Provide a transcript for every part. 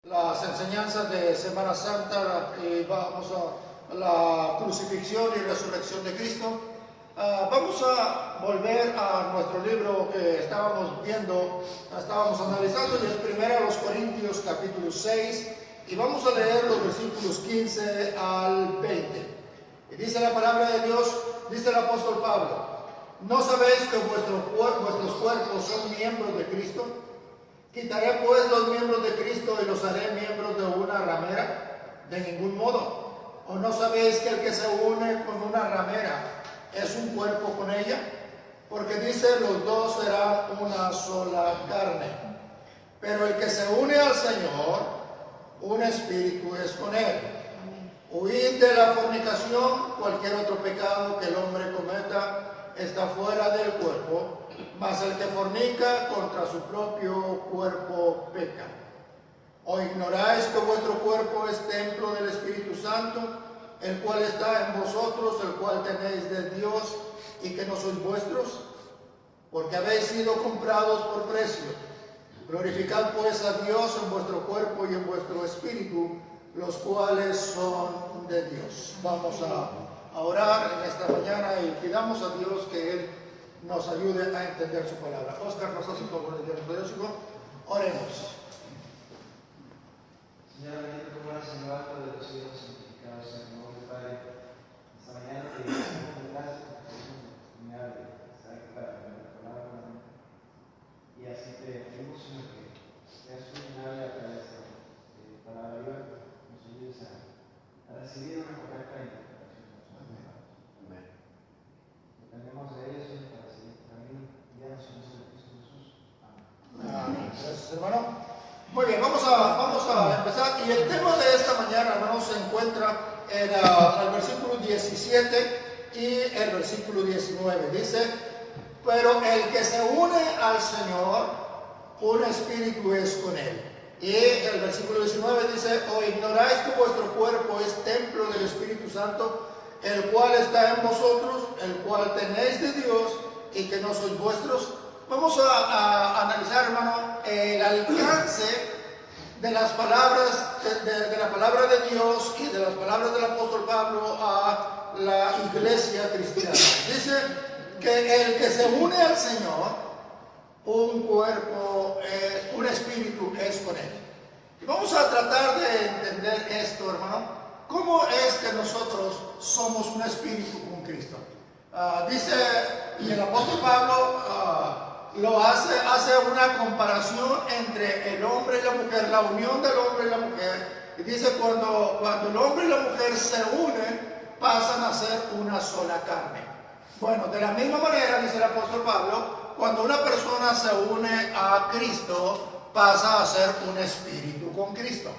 Las enseñanzas de Semana Santa y vamos a la crucifixión y resurrección de Cristo. Vamos a volver a nuestro libro que estábamos viendo, estábamos analizando, y es 1 Corintios capítulo 6, y vamos a leer los versículos 15 al 20. Y dice la palabra de Dios, dice el apóstol Pablo: ¿no sabéis que vuestros cuerpos son miembros de Cristo? ¿Quitaré pues los miembros de Cristo y los haré miembros de una ramera? De ningún modo. ¿O no sabéis que el que se une con una ramera es un cuerpo con ella? Porque dice: los dos serán una sola carne. Pero el que se une al Señor, un espíritu es con él. Huid de la fornicación. Cualquier otro pecado que el hombre cometa está fuera del cuerpo, mas el que fornica contra su propio cuerpo peca. ¿O ignoráis que vuestro cuerpo es templo del Espíritu Santo, el cual está en vosotros, el cual tenéis de Dios, y que no sois vuestros? Porque habéis sido comprados por precio. Glorificad pues a Dios en vuestro cuerpo y en vuestro espíritu, los cuales son de Dios. Vamos a orar en esta mañana y pidamos a Dios que Él nos ayude a entender su palabra. Oscar, nos hace un favor de Dios, hijo. Oremos. Señor, bendito tú eres en lo alto de los cielos, santificado sea tu nombre, Padre. Esta mañana te damos gracias por la oportunidad de estar aquí para aprender la palabra. Y así te pedimos, Señor, que seas tú quien hable a través de esta palabra viva, nos ayudes a recibir una correcta interpretación. Amén. Dependemos de ellos, Señor, para seguir tu camino. Ya nos conocemos de Cristo Jesús. Amén. Gracias, hermano. Muy bien, vamos a empezar. Y el tema de esta mañana, hermanos, se encuentra en el versículo 17 y el versículo 19. Dice: pero el que se une al Señor, un espíritu es con él. Y el versículo 19 dice: ¿o ignoráis que vuestro cuerpo es templo del Espíritu Santo, el cual está en vosotros, el cual tenéis de Dios, y que no sois vuestros? Vamos a analizar, hermano, el alcance de las palabras, de la palabra de Dios y de las palabras del apóstol Pablo a la iglesia cristiana. Dice que el que se une al Señor, un cuerpo, un espíritu es con él. Y vamos a tratar de entender esto, hermano. ¿Cómo es que nosotros somos un espíritu con Cristo? Dice, y el apóstol Pablo hace una comparación entre el hombre y la mujer, la unión del hombre y la mujer. Y dice: cuando el hombre y la mujer se unen, pasan a ser una sola carne. Bueno, de la misma manera, dice el apóstol Pablo, cuando una persona se une a Cristo, pasa a ser un espíritu con Cristo.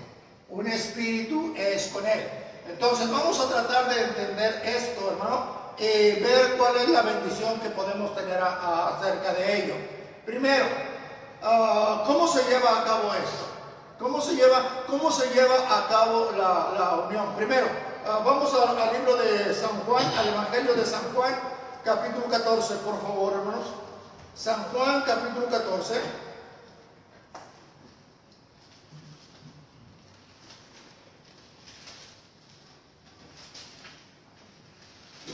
Un espíritu es con Él. Entonces vamos a tratar de entender esto, hermano, y ver cuál es la bendición que podemos tener acerca de ello. Primero, ¿cómo se lleva a cabo esto? ¿Cómo se lleva a cabo la unión? Primero, vamos al libro de San Juan, al Evangelio de San Juan, capítulo 14, por favor, hermanos. San Juan, capítulo 14.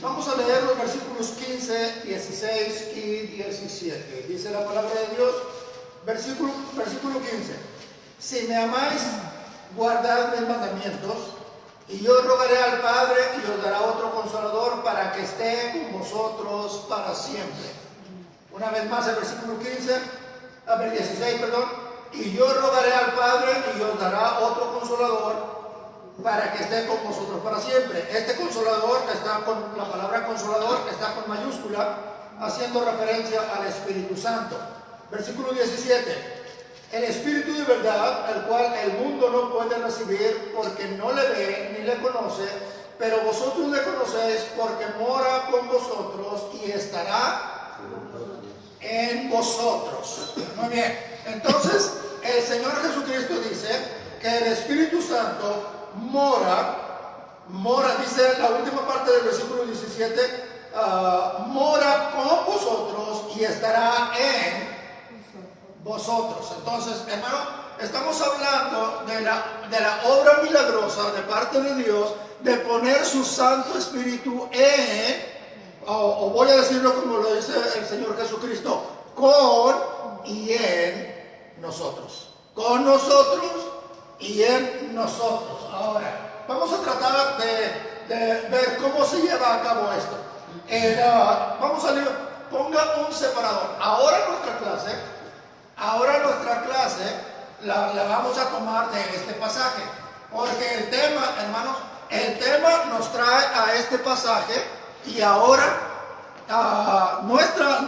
Vamos a leer los versículos 15, 16 y 17. Dice la palabra de Dios, versículo 15. Si me amáis, guardad mis mandamientos, y yo rogaré al Padre y os dará otro Consolador para que esté con vosotros para siempre. Una vez más el versículo 16, y yo rogaré al Padre y os dará otro Consolador para que esté con vosotros para siempre. Este Consolador, está con la palabra Consolador, está con mayúscula, haciendo referencia al Espíritu Santo. Versículo 17. El Espíritu de verdad, el cual el mundo no puede recibir porque no le ve ni le conoce, pero vosotros le conocéis porque mora con vosotros y estará en vosotros. Muy bien. Entonces, el Señor Jesucristo dice que el Espíritu Santo mora, dice la última parte del versículo 17, mora con vosotros y estará en vosotros. Entonces, hermano, estamos hablando de la obra milagrosa de parte de Dios de poner su Santo Espíritu o voy a decirlo como lo dice el Señor Jesucristo, con y en nosotros. Con nosotros y en nosotros. Ahora, vamos a tratar de ver cómo se lleva a cabo esto. Vamos a leer, ponga un separador. Ahora nuestra clase la vamos a tomar de este pasaje. Porque el tema, hermanos, el tema nos trae a este pasaje y ahora nuestra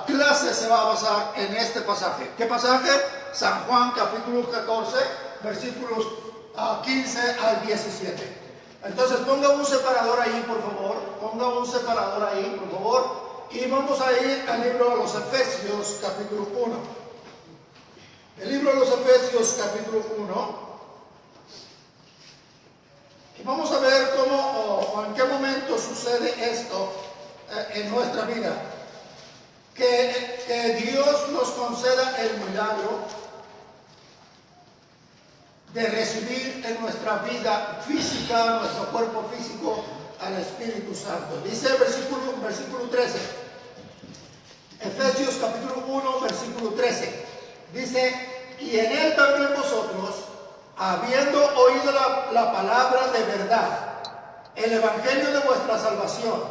clase se va a basar en este pasaje. ¿Qué pasaje? San Juan capítulo 14, versículos 15 al 17. Entonces ponga un separador ahí, por favor. Ponga un separador ahí, por favor. Y vamos a ir al libro de los Efesios, capítulo 1. El libro de los Efesios, capítulo 1. Y vamos a ver cómo o en qué momento sucede esto en nuestra vida. Que Dios nos conceda el milagro de recibir en nuestra vida física, nuestro cuerpo físico, al Espíritu Santo. Dice el versículo 13. Efesios capítulo 1, versículo 13. Dice, y en él también vosotros, habiendo oído la palabra de verdad, el evangelio de vuestra salvación,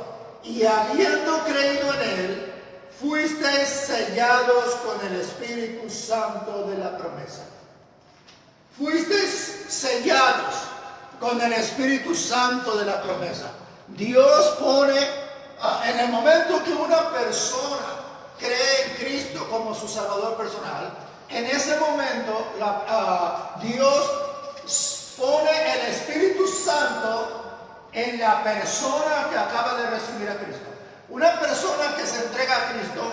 y habiendo creído en él, fuisteis sellados con el Espíritu Santo de la promesa. Fuisteis sellados con el Espíritu Santo de la promesa. Dios pone, en el momento que una persona cree en Cristo como su Salvador personal, en ese momento Dios pone el Espíritu Santo en la persona que acaba de recibir a Cristo. Una persona que se entrega a Cristo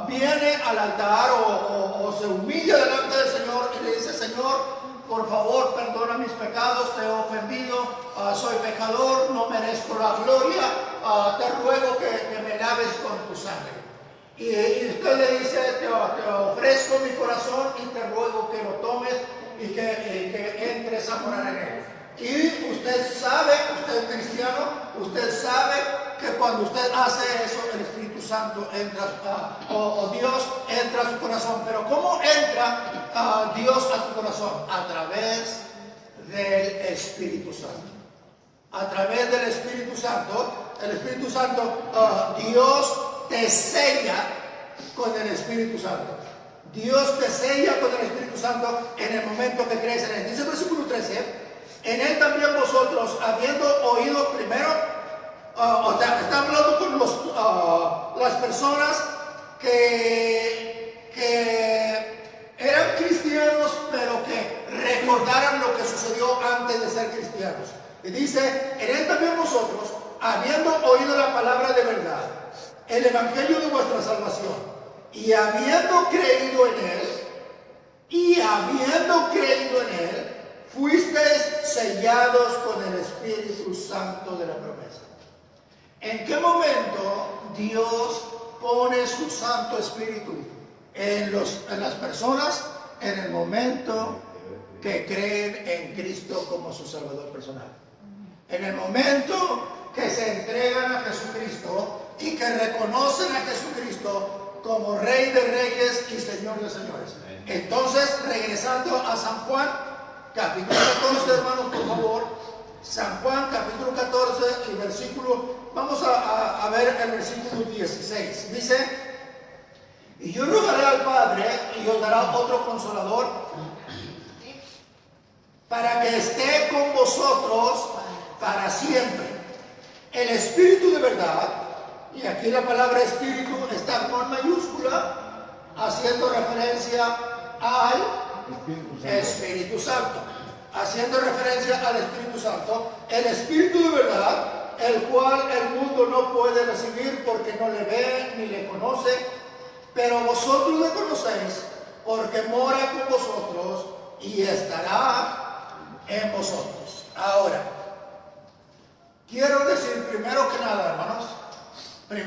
viene al altar o se humilla delante del Señor y le dice, Señor, por favor, perdona mis pecados, te he ofendido, soy pecador, no merezco la gloria, te ruego que me laves con tu sangre. Y usted le dice, te ofrezco mi corazón y te ruego que lo tomes y que entres a morar en él. Y usted sabe, usted es cristiano, usted sabe que cuando usted hace eso, el Espíritu Santo entra, o Dios entra a su corazón. Pero ¿cómo entra Dios a tu corazón? A través del Espíritu Santo. A través del Espíritu Santo, Dios te sella con el Espíritu Santo. Dios te sella con el Espíritu Santo en el momento que crees en él. Dice el versículo 13, en él también vosotros, habiendo oído primero, está hablando con las personas que eran cristianos, pero que recordaran lo que sucedió antes de ser cristianos. Y dice, en él también vosotros, habiendo oído la palabra de verdad, el evangelio de vuestra salvación, y habiendo creído en él, fuisteis sellados con el Espíritu Santo de la promesa. ¿En qué momento Dios pone su Santo Espíritu en las personas? En el momento que creen en Cristo como su Salvador personal. En el momento que se entregan a Jesucristo y que reconocen a Jesucristo como Rey de Reyes y Señor de Señores. Entonces, regresando a San Juan, capítulo 14, hermanos, por favor. San Juan, capítulo 14, y versículo, vamos a ver el versículo 16. Dice, y yo rogaré al Padre, y os dará otro consolador, para que esté con vosotros para siempre. El Espíritu de verdad, y aquí la palabra Espíritu está con mayúscula, haciendo referencia al Espíritu Santo. Haciendo referencia al Espíritu Santo, el Espíritu de verdad, el cual el mundo no puede recibir porque no le ve ni le conoce, pero vosotros le conocéis porque mora con vosotros y estará en vosotros. Ahora, quiero decir primero que nada, hermanos, porque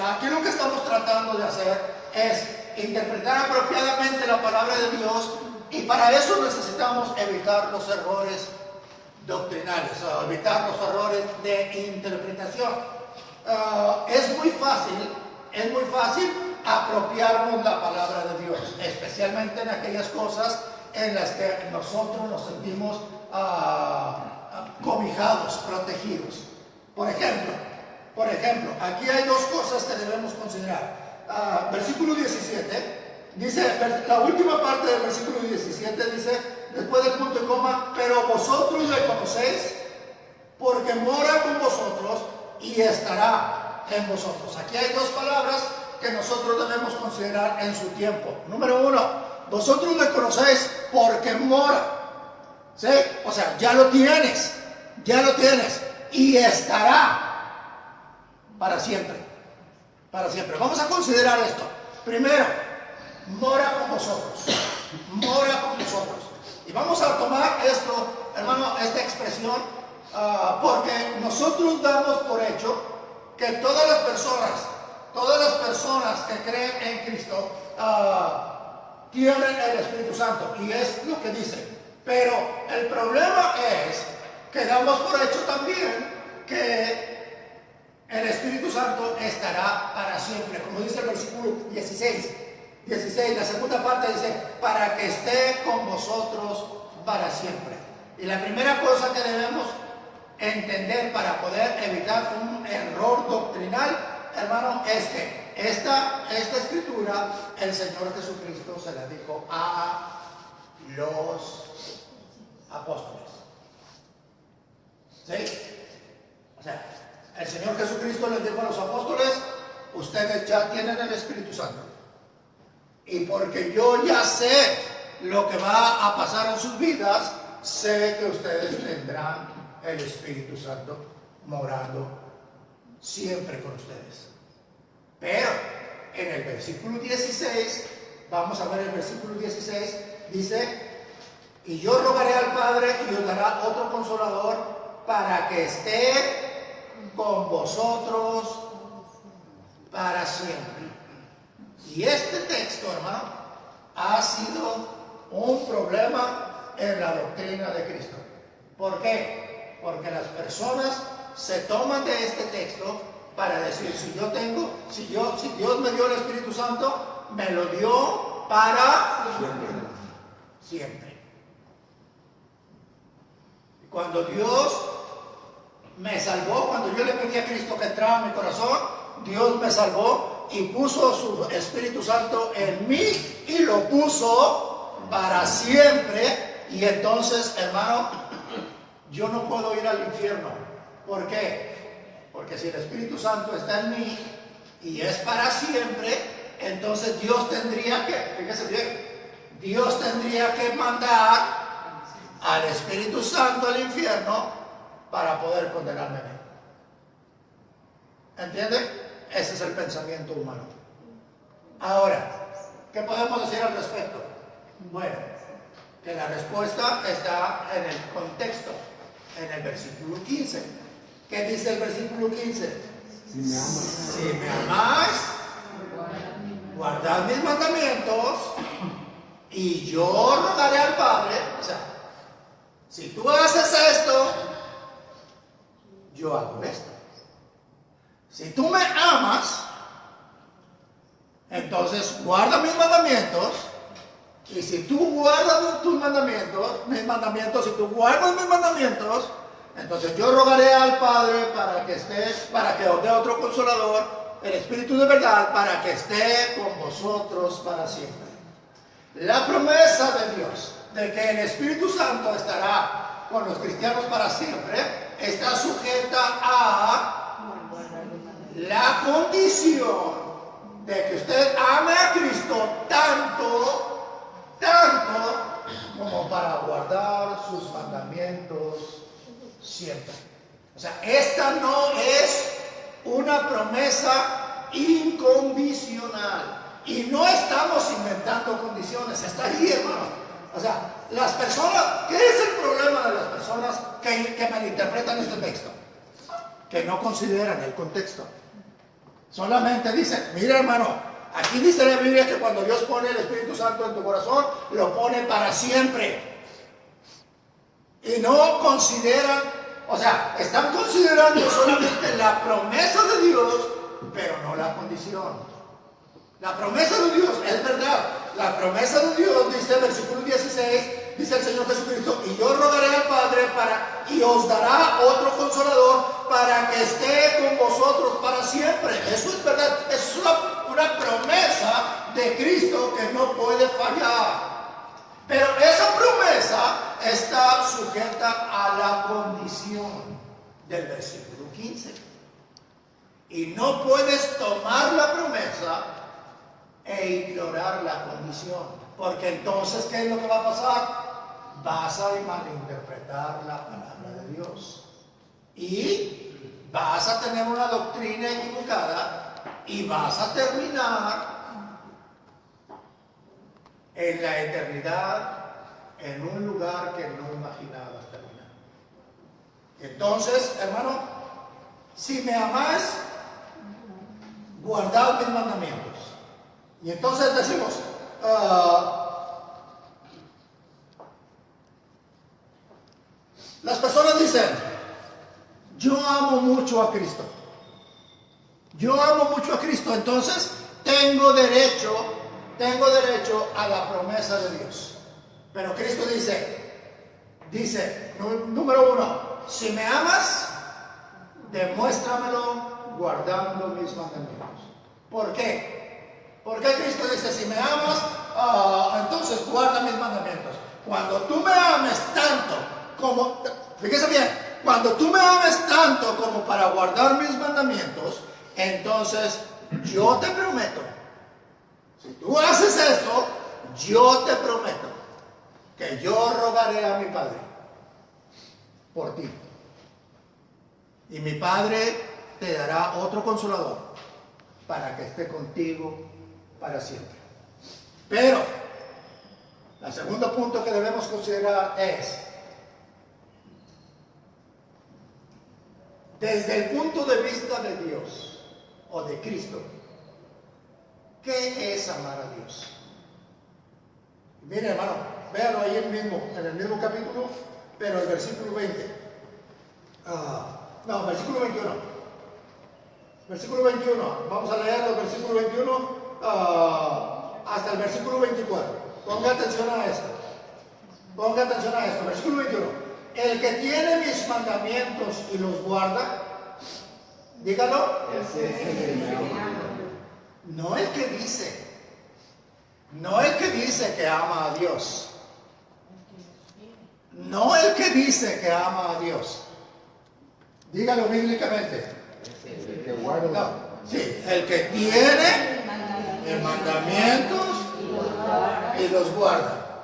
aquí lo que estamos tratando de hacer es interpretar apropiadamente la palabra de Dios, y para eso necesitamos evitar los errores doctrinales, o evitar los errores de interpretación. Es muy fácil apropiarnos la palabra de Dios, especialmente en aquellas cosas en las que nosotros nos sentimos cobijados, protegidos. Por ejemplo, aquí hay dos cosas que debemos considerar. Versículo 17, dice, la última parte del versículo 17 dice, después del punto y coma, pero vosotros le conocéis, porque mora con vosotros y estará en vosotros. Aquí hay dos palabras que nosotros debemos considerar en su tiempo. Número uno, vosotros le conocéis porque mora. ¿Sí? O sea, ya lo tienes, y estará para siempre, para siempre. Vamos a considerar esto. Primero, mora con vosotros, y vamos a tomar esto, hermano, esta expresión, porque nosotros damos por hecho que todas las personas que creen en Cristo tienen el Espíritu Santo, y es lo que dice. Pero el problema es que damos por hecho también que el Espíritu Santo estará para siempre, como dice el versículo 16, la segunda parte dice, para que esté con vosotros para siempre. Y la primera cosa que debemos entender para poder evitar un error doctrinal, hermano, es que esta escritura el Señor Jesucristo se la dijo a los apóstoles. ¿Sí? O sea, el Señor Jesucristo les dijo a los apóstoles, ustedes ya tienen el Espíritu Santo. Y porque yo ya sé lo que va a pasar en sus vidas, sé que ustedes tendrán el Espíritu Santo morando siempre con ustedes. Pero en el versículo 16, vamos a ver el versículo 16, dice, y yo rogaré al Padre y os dará otro consolador para que esté con vosotros para siempre. Y este texto, hermano, ha sido un problema en la doctrina de Cristo. ¿Por qué? Porque las personas se toman de este texto para decir, si Dios me dio el Espíritu Santo, me lo dio para siempre. Cuando Dios me salvó, cuando yo le pedí a Cristo que entrara en mi corazón, Dios me salvó y puso su Espíritu Santo en mí y lo puso para siempre. Y entonces, hermano, yo no puedo ir al infierno. ¿Por qué? Porque si el Espíritu Santo está en mí y es para siempre, entonces Dios tendría que, fíjese bien, Dios tendría que mandar al Espíritu Santo al infierno para poder condenarme a mí. ¿Entiende? Ese es el pensamiento humano. Ahora, ¿qué podemos decir al respecto? Bueno, que la respuesta está en el contexto, en el versículo 15. ¿Qué dice el versículo 15? Si me amáis, guardad mis mandamientos, y yo rogaré al Padre. O sea, si tú haces esto, yo hago esto. Si tú me amas, entonces guarda mis mandamientos. Y si tú guardas tus mandamientos, mis mandamientos, si tú guardas mis mandamientos, entonces yo rogaré al Padre para que os dé otro consolador, el Espíritu de verdad, para que esté con vosotros para siempre. La promesa de Dios de que el Espíritu Santo estará con los cristianos para siempre está sujeta a la condición de que usted ame a Cristo tanto como para guardar sus mandamientos siempre. O sea, esta no es una promesa incondicional. Y no estamos inventando condiciones, está ahí, hermano. O sea, las personas, ¿qué es el problema de las personas que malinterpretan este texto? Que no consideran el contexto. Solamente dicen, mira, hermano, Aquí dice la Biblia que cuando Dios pone el Espíritu Santo en tu corazón, lo pone para siempre. Y no consideran, o sea, están considerando solamente la promesa de Dios, pero no la condición. La promesa de Dios es verdad. La promesa de Dios, dice el versículo 16, dice el Señor Jesucristo, y yo rogaré al Padre y os dará otro consolador para que esté con vosotros para siempre. Eso es verdad. Es una promesa de Cristo que no puede fallar. Pero esa promesa está sujeta a la condición del versículo 15. Y no puedes tomar la promesa e ignorar la condición, porque entonces, ¿qué es lo que va a pasar? Vas a malinterpretar la palabra de Dios y vas a tener una doctrina equivocada y vas a terminar en la eternidad en un lugar que no imaginabas terminar. Entonces, hermano, si me amáis, guardad mis mandamientos. Y entonces decimos, las personas dicen, yo amo mucho a Cristo. Yo amo mucho a Cristo, entonces tengo derecho a la promesa de Dios. Pero Cristo dice, número 1, si me amas, demuéstramelo guardando mis mandamientos. ¿Por qué? ¿Por qué Cristo dice, si me amas, entonces guarda mis mandamientos? Cuando tú me ames tanto como, fíjese bien, cuando tú me ames tanto como para guardar mis mandamientos, entonces yo te prometo, si tú haces eso, yo te prometo que yo rogaré a mi Padre por ti. Y mi Padre te dará otro consolador para que esté contigo para siempre. Pero el segundo punto que debemos considerar es, desde el punto de vista de Dios o de Cristo, ¿qué es amar a Dios? Mire, hermano, véanlo ahí en el mismo capítulo, pero el versículo 20. Versículo 21. Versículo 21. Vamos a leer el versículo 21 hasta el versículo 24. Ponga atención a esto. Ponga atención a esto. Versículo 21. El que tiene mis mandamientos y los guarda, dígalo. No el que dice. No el que dice que ama a Dios. No el que dice que ama a Dios. Dígalo bíblicamente. El que guarda. No, sí, el que tiene mis mandamientos y los guarda.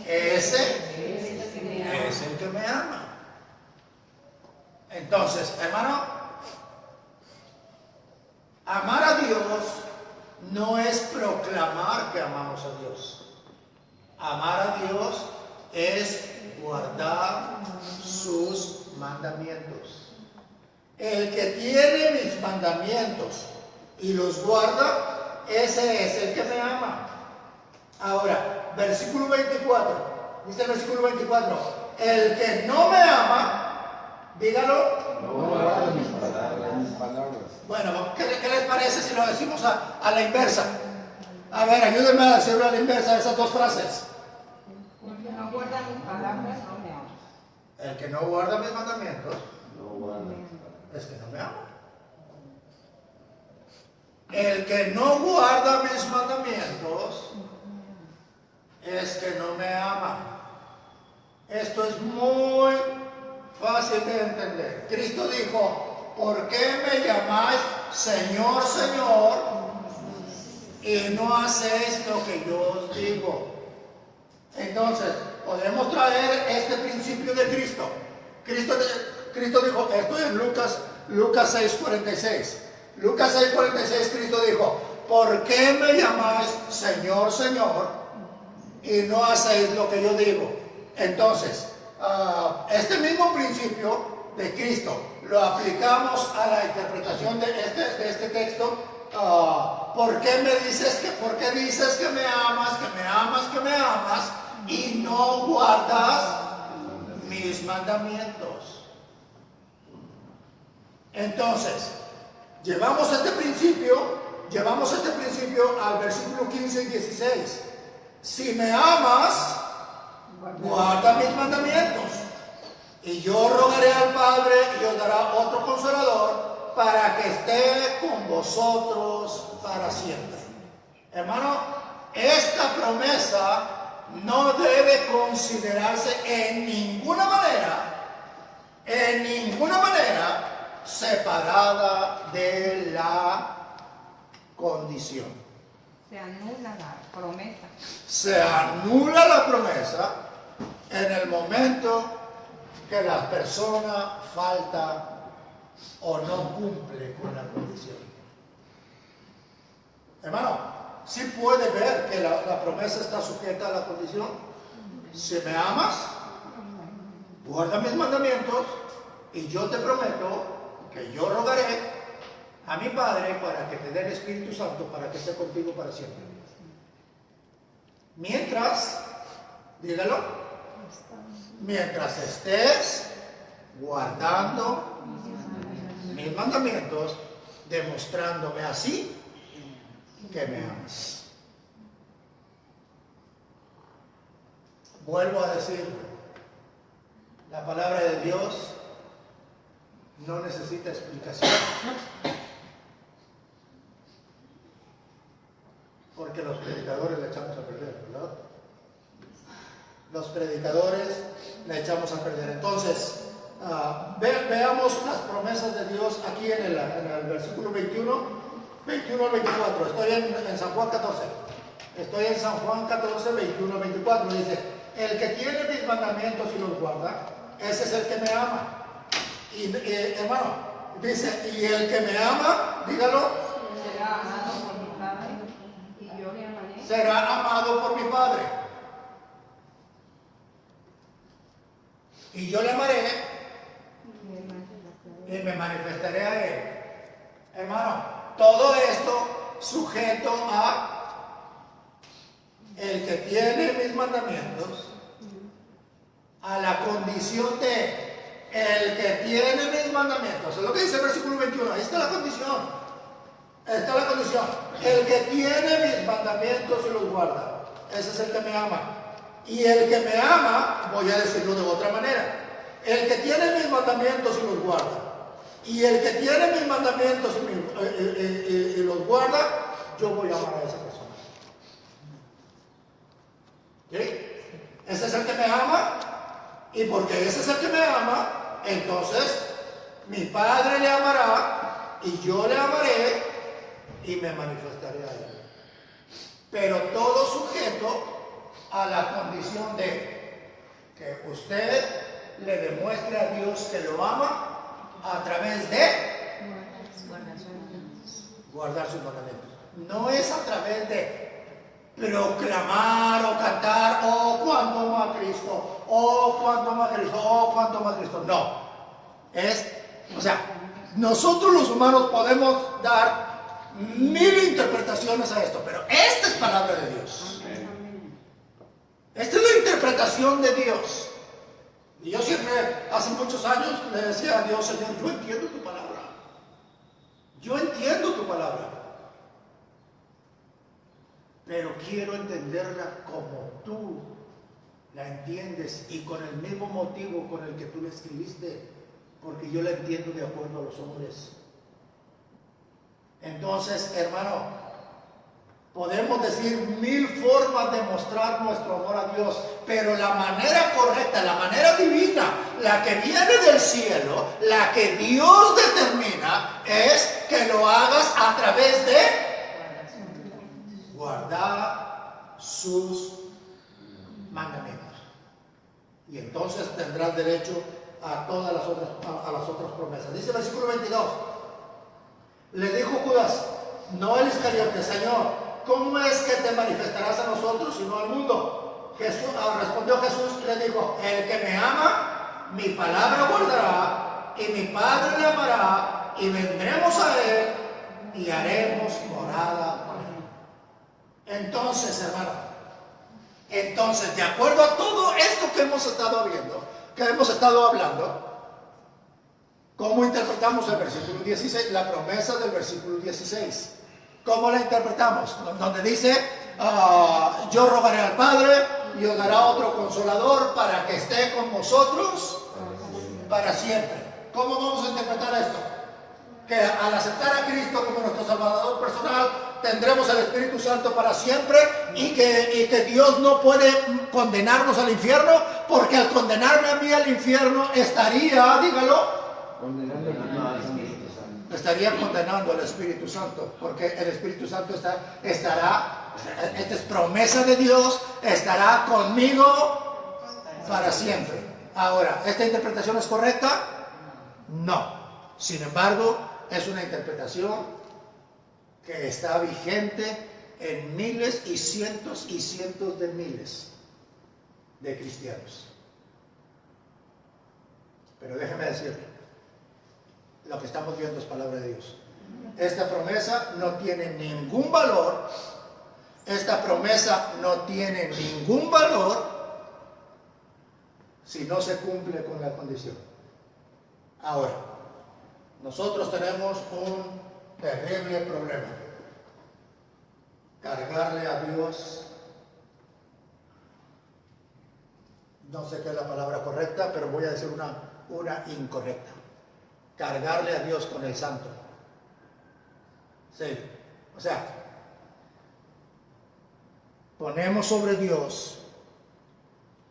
Ese es el que me ama. Entonces, hermano, amar a Dios no es proclamar que amamos a Dios. Amar a Dios es guardar sus mandamientos. El que tiene mis mandamientos y los guarda, ese es el que me ama. Ahora, versículo 24. Dice el versículo 24. El que no me ama, dígalo. No guarda mis palabras. Bueno, ¿qué les parece si lo decimos a la inversa? A ver, ayúdenme a decirlo a la inversa esas dos frases. El que no guarda mis palabras no me ama. El que no guarda mis mandamientos No guarda. es que no me ama. El que no guarda mis mandamientos es que no me ama. Esto es muy fácil de entender. Cristo dijo, ¿por qué me llamáis Señor, Señor, y no hacéis lo que yo os digo? Entonces, podemos traer este principio de Cristo. Cristo dijo, esto es Lucas 6:46. Lucas 6:46, Cristo dijo, ¿por qué me llamáis Señor, Señor, y no hacéis lo que yo digo? Entonces, este mismo principio de Cristo lo aplicamos a la interpretación de este texto ¿por qué dices que me amas, que me amas, que me amas y no guardas mis mandamientos? Entonces, llevamos este principio al versículo 15 y 16. Si me amas, guarda mis mandamientos. Y yo rogaré al Padre y os dará otro consolador para que esté con vosotros para siempre. Hermano, esta promesa no debe considerarse en ninguna manera separada de la condición. Se anula la promesa. Se anula la promesa en el momento que la persona falta o no cumple con la condición. Hermano, ¿sí puede ver que la promesa está sujeta a la condición? Si me amas, guarda mis mandamientos y yo te prometo que yo rogaré a mi Padre para que te dé el Espíritu Santo para que esté contigo para siempre. Mientras, dígalo, mientras estés guardando mis mandamientos, demostrándome así que me amas. Vuelvo a decir, la palabra de Dios no necesita explicación, porque los predicadores le echamos a perder, ¿verdad? Los predicadores le echamos a perder. Entonces, veamos las promesas de Dios aquí en el versículo 21 al 24. Estoy en San Juan 14. Estoy en San Juan 14, 21 al 24. Dice, el que tiene mis mandamientos y los guarda, ese es el que me ama. Y hermano, dice, y el que me ama, dígalo, Será amado por mi Padre y yo le amaré. será amado por mi Padre. Y yo le amaré y me manifestaré a él. Hermano, todo esto sujeto a el que tiene mis mandamientos, a la condición de el que tiene mis mandamientos. Es lo que dice el versículo 21. Ahí está la condición. Está la condición. El que tiene mis mandamientos y los guarda, ese es el que me ama. Y el que me ama, voy a decirlo de otra manera, el que tiene mis mandamientos y los guarda, y el que tiene mis mandamientos y los guarda, yo voy a amar a esa persona. ¿Sí? Ese es el que me ama, y porque ese es el que me ama, entonces mi Padre le amará, y yo le amaré, y me manifestaré a él. Pero todo sujeto a la condición de que usted le demuestre a Dios que lo ama a través de guardar sus mandamientos. No es a través de proclamar o cantar, oh cuánto amo a Cristo, oh cuánto amo a Cristo, oh cuánto amo a Cristo. No. Nosotros los humanos podemos dar 1000 interpretaciones a esto, pero esta es palabra de Dios. Esta es la interpretación de Dios. Y yo siempre, hace muchos años, le decía a Dios, Señor, yo entiendo tu palabra. Yo entiendo tu palabra. Pero quiero entenderla como tú la entiendes y con el mismo motivo con el que tú la escribiste, porque yo la entiendo de acuerdo a los hombres. Entonces, hermano, podemos decir 1000 formas de mostrar nuestro amor a Dios, pero la manera correcta, la manera divina, la que viene del cielo, la que Dios determina, es que lo hagas a través de guardar sus mandamientos. Y entonces tendrás derecho a todas las otras promesas. Dice el versículo 22. Le dijo Judas, no el Iscariote, Señor, ¿cómo es que te manifestarás a nosotros y no al mundo? Respondió Jesús, le dijo, el que me ama, mi palabra guardará, y mi Padre le amará, y vendremos a él y haremos morada con él. Entonces, hermano, de acuerdo a todo esto que hemos estado viendo, que hemos estado hablando, ¿cómo interpretamos el versículo 16? La promesa del versículo 16. ¿Cómo la interpretamos? Donde dice, yo rogaré al Padre y os dará otro consolador para que esté con vosotros para siempre. ¿Cómo vamos a interpretar esto? Que al aceptar a Cristo como nuestro Salvador personal, tendremos el Espíritu Santo para siempre y que Dios no puede condenarnos al infierno, porque al condenarme a mí al infierno estaría, dígalo, estaría condenando al Espíritu Santo, porque el Espíritu Santo estará, esta es promesa de Dios, estará conmigo para siempre. Ahora, ¿esta interpretación es correcta? No. Sin embargo, es una interpretación que está vigente en miles y cientos de miles de cristianos. Pero déjeme decirle, lo que estamos viendo es palabra de Dios. Esta promesa no tiene ningún valor. Esta promesa no tiene ningún valor si no se cumple con la condición. Ahora, nosotros tenemos un terrible problema. Cargarle a Dios, no sé qué es la palabra correcta, pero voy a decir una incorrecta. Cargarle a Dios con el santo. Sí, o sea, ponemos sobre Dios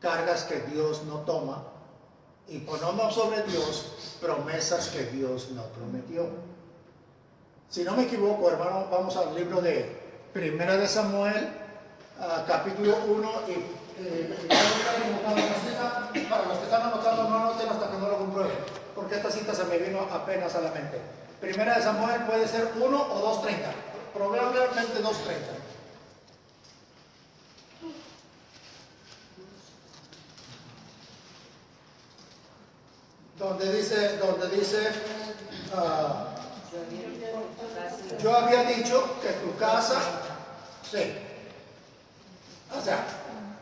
cargas que Dios no toma y ponemos sobre Dios promesas que Dios no prometió. Si no me equivoco, hermano, vamos al libro de Primera de Samuel, capítulo 1 para los que están anotando, no anoten hasta que no lo comprueben, porque esta cita se me vino apenas a la mente. Primera de Samuel puede ser 1 o 2:30, probablemente 2:30. Donde dice, yo había dicho que tu casa, sí. O sea,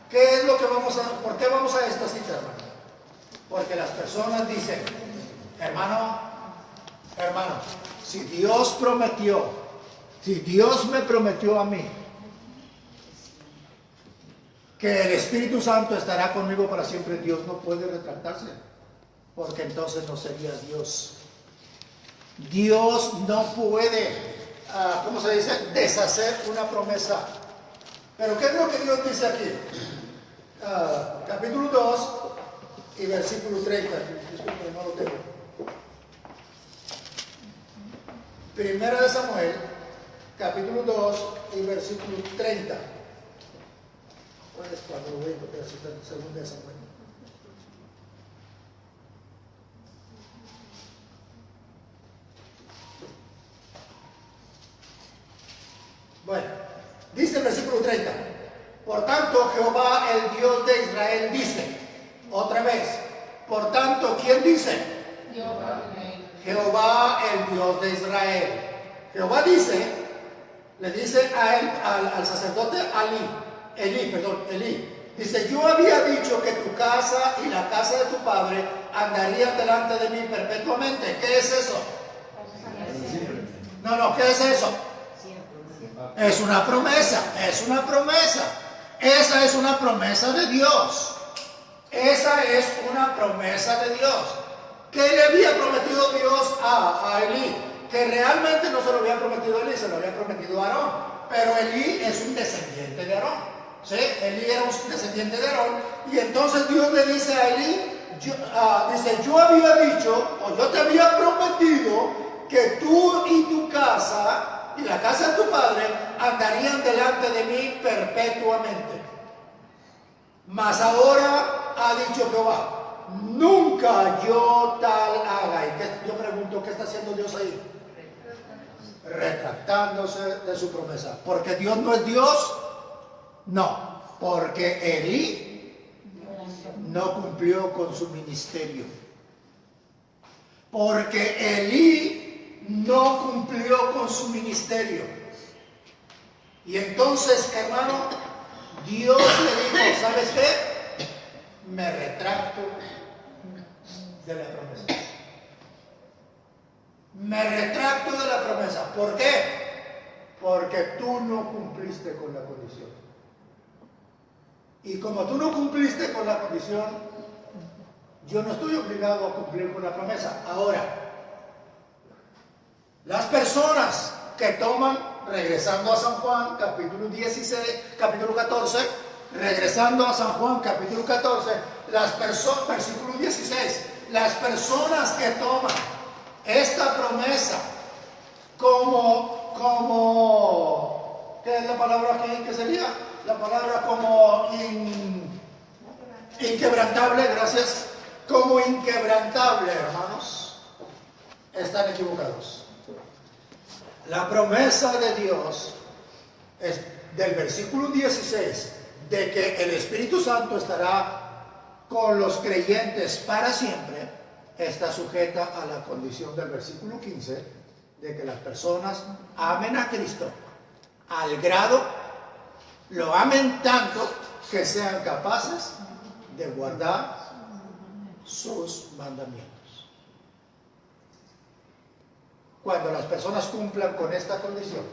¿qué es lo que por qué vamos a esta cita, hermano? Porque las personas dicen, hermano, si Dios me prometió a mí que el Espíritu Santo estará conmigo para siempre, Dios no puede retractarse, porque entonces no sería Dios. Dios no puede, ¿cómo se dice?, deshacer una promesa. Pero ¿qué es lo que Dios dice aquí? Capítulo 2 y versículo 30. Disculpen, no lo tengo. Primera de Samuel, capítulo 2 y versículo 30. ¿Cuál es cuando lo voy a encontrar? Segunda de Samuel. Bueno, dice el versículo 30. Por tanto, Jehová, el Dios de Israel, dice, otra vez, por tanto, ¿quién dice? Jehová, el Dios de Israel. Jehová dice, le dice a él, al sacerdote Elí, dice, yo había dicho que tu casa y la casa de tu padre andarían delante de mí perpetuamente. ¿Qué es eso? No, ¿qué es eso? Es una promesa, Esa es una promesa de Dios. Esa es una promesa de Dios. ¿Qué le había prometido Dios a Elí? Que realmente no se lo había prometido a Elí, se lo había prometido a Aarón. Pero Elí es un descendiente de Aarón. ¿Sí? Elí era un descendiente de Aarón. Y entonces Dios le dice a Elí, yo había dicho, o yo te había prometido que tú y tu casa y la casa de tu padre andarían delante de mí perpetuamente. Mas ahora ha dicho Jehová, nunca yo tal haga. Y yo pregunto, ¿qué está haciendo Dios ahí? Retractándose de su promesa. ¿Porque Dios no es Dios? No, porque Elí no cumplió con su ministerio. Porque Elí no cumplió con su ministerio. Y entonces, hermano, Dios le dijo, ¿sabes qué? Me retracto de la promesa. Me retracto de la promesa. ¿Por qué? Porque tú no cumpliste con la condición. Y como tú no cumpliste con la condición, yo no estoy obligado a cumplir con la promesa. Ahora, las personas que toman, regresando a San Juan, capítulo 14, regresando a San Juan, capítulo 14, versículo 16, las personas que toman esta promesa ¿qué es la palabra aquí? ¿Qué sería? La palabra como inquebrantable, gracias. Como inquebrantable, hermanos, están equivocados. La promesa de Dios es del versículo 16 de que el Espíritu Santo estará con los creyentes para siempre, está sujeta a la condición del versículo 15 de que las personas amen a Cristo al grado, lo amen tanto que sean capaces de guardar sus mandamientos. Cuando las personas cumplan con esta condición,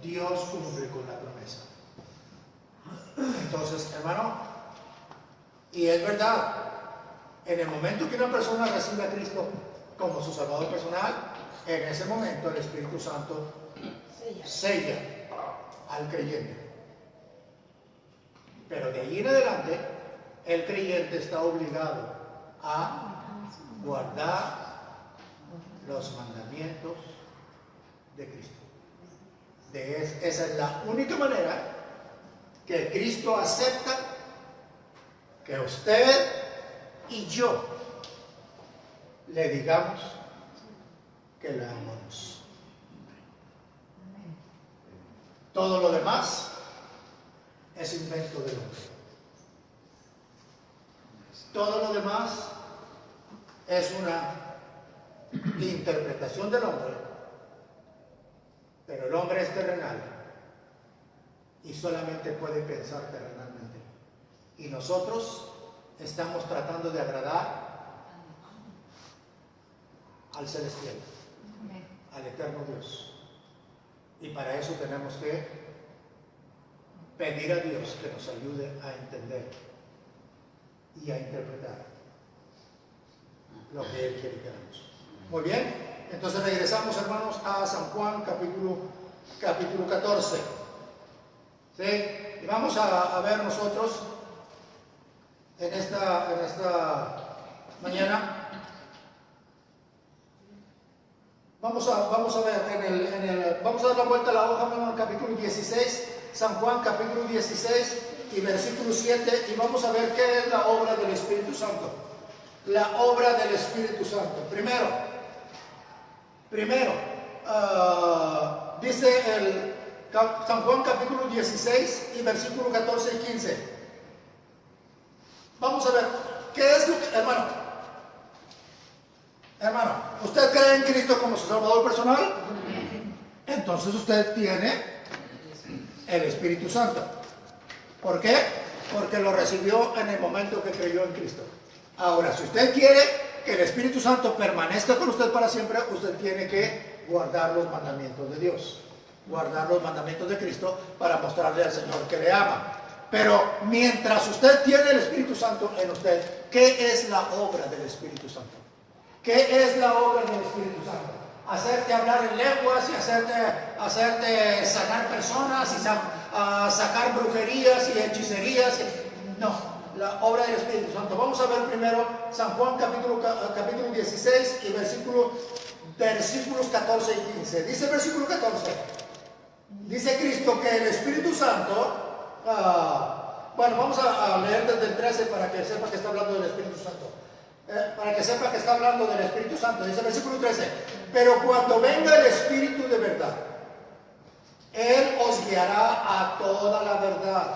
Dios cumple con la promesa. Entonces, hermano, y es verdad, en el momento que una persona recibe a Cristo como su Salvador personal, en ese momento el Espíritu Santo sella al creyente. Pero de allí en adelante, el creyente está obligado a guardar los mandamientos de Cristo. Esa es la única manera que Cristo acepta que usted y yo le digamos que le amamos. Todo lo demás es invento del hombre. Todo lo demás es una interpretación del hombre, pero el hombre es terrenal y solamente puede pensar terrenalmente. Y nosotros estamos tratando de agradar al celestial, al eterno Dios. Y para eso tenemos que pedir a Dios que nos ayude a entender y a interpretar lo que Él quiere que hagamos. Muy bien, entonces regresamos, hermanos, a San Juan, capítulo 14. ¿Sí? Y vamos a ver nosotros en esta mañana. Vamos a ver, vamos a dar la vuelta a la hoja, hermano, capítulo 16, San Juan, capítulo 16 y versículo 7, y vamos a ver qué es la obra del Espíritu Santo. La obra del Espíritu Santo. Primero, dice San Juan, capítulo 16 y versículo 14 y 15. Vamos a ver, ¿qué es lo que, hermano, ¿usted cree en Cristo como su Salvador personal? Entonces usted tiene el Espíritu Santo. ¿Por qué? Porque lo recibió en el momento que creyó en Cristo. Ahora, si usted quiere que el Espíritu Santo permanezca con usted para siempre, usted tiene que guardar los mandamientos de Dios, guardar los mandamientos de Cristo para mostrarle al Señor que le ama. Pero mientras usted tiene el Espíritu Santo en usted, ¿qué es la obra del Espíritu Santo? ¿Qué es la obra del Espíritu Santo? Hacerte hablar en lenguas y hacerte sanar personas y sacar brujerías y hechicerías. No, la obra del Espíritu Santo. Vamos a ver primero San Juan capítulo 16 y versículos 14 y 15. Dice el versículo 14. Dice Cristo que el Espíritu Santo... bueno, vamos a leer desde el 13 para que sepa que está hablando del Espíritu Santo. Para que sepa que está hablando del Espíritu Santo. Dice el versículo 13: pero cuando venga el Espíritu de verdad, Él os guiará a toda la verdad,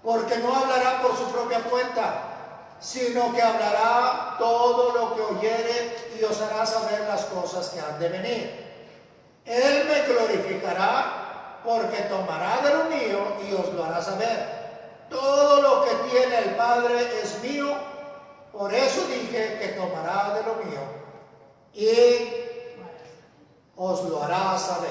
porque no hablará por su propia cuenta, sino que hablará todo lo que oyere y os hará saber las cosas que han de venir. Él me glorificará porque tomará de lo mío y os lo hará saber. Todo lo que tiene el Padre es mío, por eso dije que tomará de lo mío y os lo hará saber.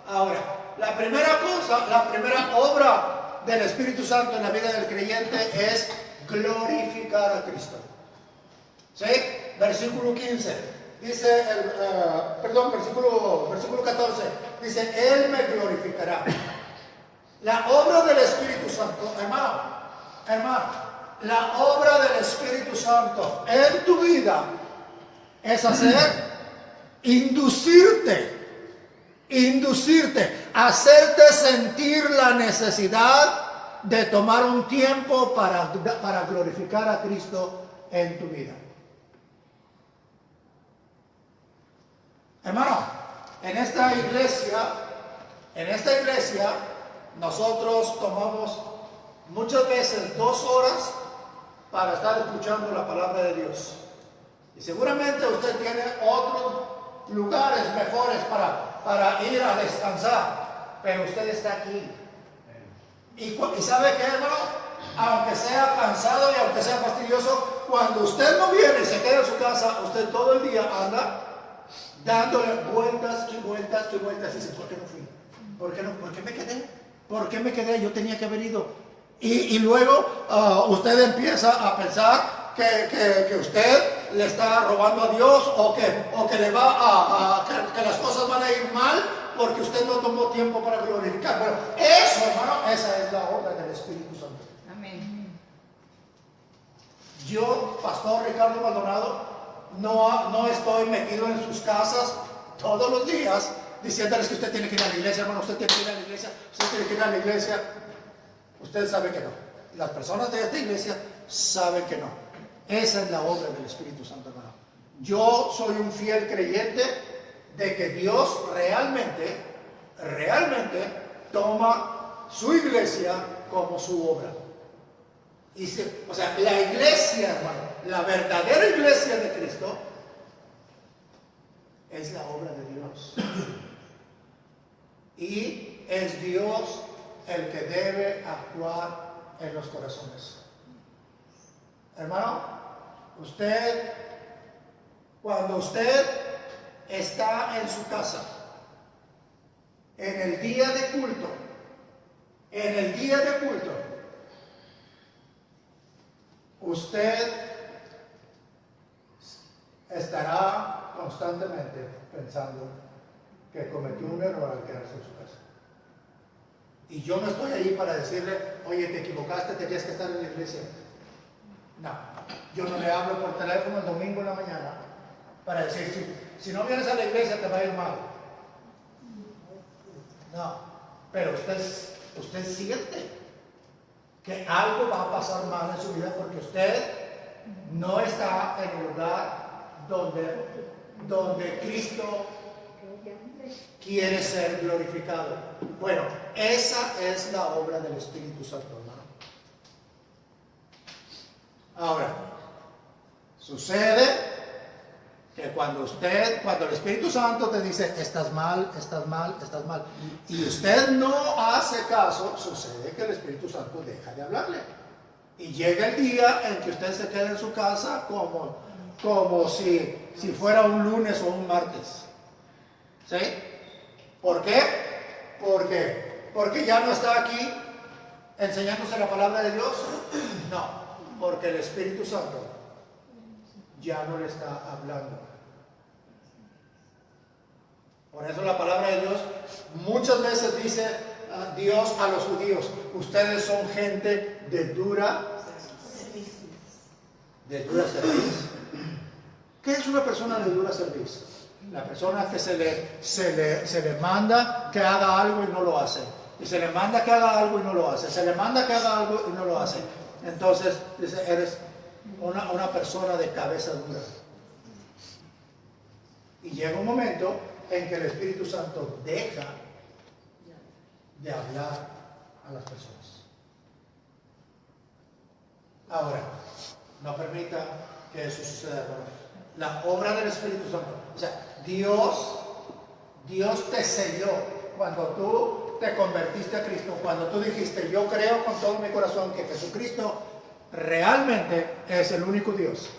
Ahora, la primera cosa, la primera obra del Espíritu Santo en la vida del creyente es glorificar a Cristo. ¿Sí? Versículo 15. Dice, versículo 14. Dice, Él me glorificará. La obra del Espíritu Santo, hermano, la obra del Espíritu Santo en tu vida es inducirte, hacerte sentir la necesidad de tomar un tiempo para glorificar a Cristo en tu vida. Hermano, en esta iglesia, nosotros tomamos muchas veces 2 horas para estar escuchando la palabra de Dios. Y seguramente usted tiene otros lugares mejores para ir a descansar, pero usted está aquí. Y ¿sabe qué, hermano? Aunque sea cansado y aunque sea fastidioso, cuando usted no viene y se queda en su casa, usted todo el día anda dándole vueltas y vueltas y vueltas. Y dice, ¿por qué no fui? ¿Por qué no? ¿Por qué me quedé? ¿Por qué me quedé? Yo tenía que haber ido. Y luego usted empieza a pensar que usted le está robando a Dios o que le va que las cosas van a ir mal porque usted no tomó tiempo para glorificar. Pero eso, hermano, esa es la obra del Espíritu Santo. Amén. Yo, Pastor Ricardo Maldonado, no estoy metido en sus casas todos los días diciéndoles que usted tiene que ir a la iglesia, hermano, usted tiene que ir a la iglesia, usted tiene que ir a la iglesia. Usted sabe que no. Las personas de esta iglesia saben que no. Esa es la obra del Espíritu Santo, hermano. Yo soy un fiel creyente de que Dios realmente toma su iglesia como su obra. O sea, la iglesia, hermano, la verdadera iglesia de Cristo es la obra de Dios. Y es Dios el que debe actuar en los corazones. Hermano, cuando usted está en su casa, en el día de culto, usted estará constantemente pensando que cometió un error al quedarse en su casa. Y yo no estoy ahí para decirle, oye, te equivocaste, tenías que estar en la iglesia. No, yo no le hablo por teléfono el domingo en la mañana para decir, si no vienes a la iglesia te va a ir mal. No, pero usted siente que algo va a pasar mal en su vida porque usted no está en el lugar donde Cristo quiere ser glorificado. Bueno, esa es la obra del Espíritu Santo, hermano. Ahora, sucede que cuando el Espíritu Santo te dice, estás mal, y usted no hace caso, sucede que el Espíritu Santo deja de hablarle. Y llega el día en que usted se queda en su casa como si fuera un lunes o un martes. ¿Sí? ¿Por qué? Porque ya no está aquí enseñándose la palabra de Dios. No, porque el Espíritu Santo ya no le está hablando. Por eso la palabra de Dios muchas veces dice Dios a los judíos, ustedes son gente de dura cerviz. ¿Qué es una persona de dura cerviz? La persona que se le manda que haga algo y no lo hace. Y se le manda que haga algo y no lo hace. Se le manda que haga algo y no lo hace. Entonces, dice, eres una persona de cabeza dura. Y llega un momento en que el Espíritu Santo deja de hablar a las personas. Ahora, No permita que eso suceda, hermano. La obra del Espíritu Santo. O sea, Dios te selló cuando tú te convertiste a Cristo, cuando tú dijiste, yo creo con todo mi corazón que Jesucristo realmente es el único Dios,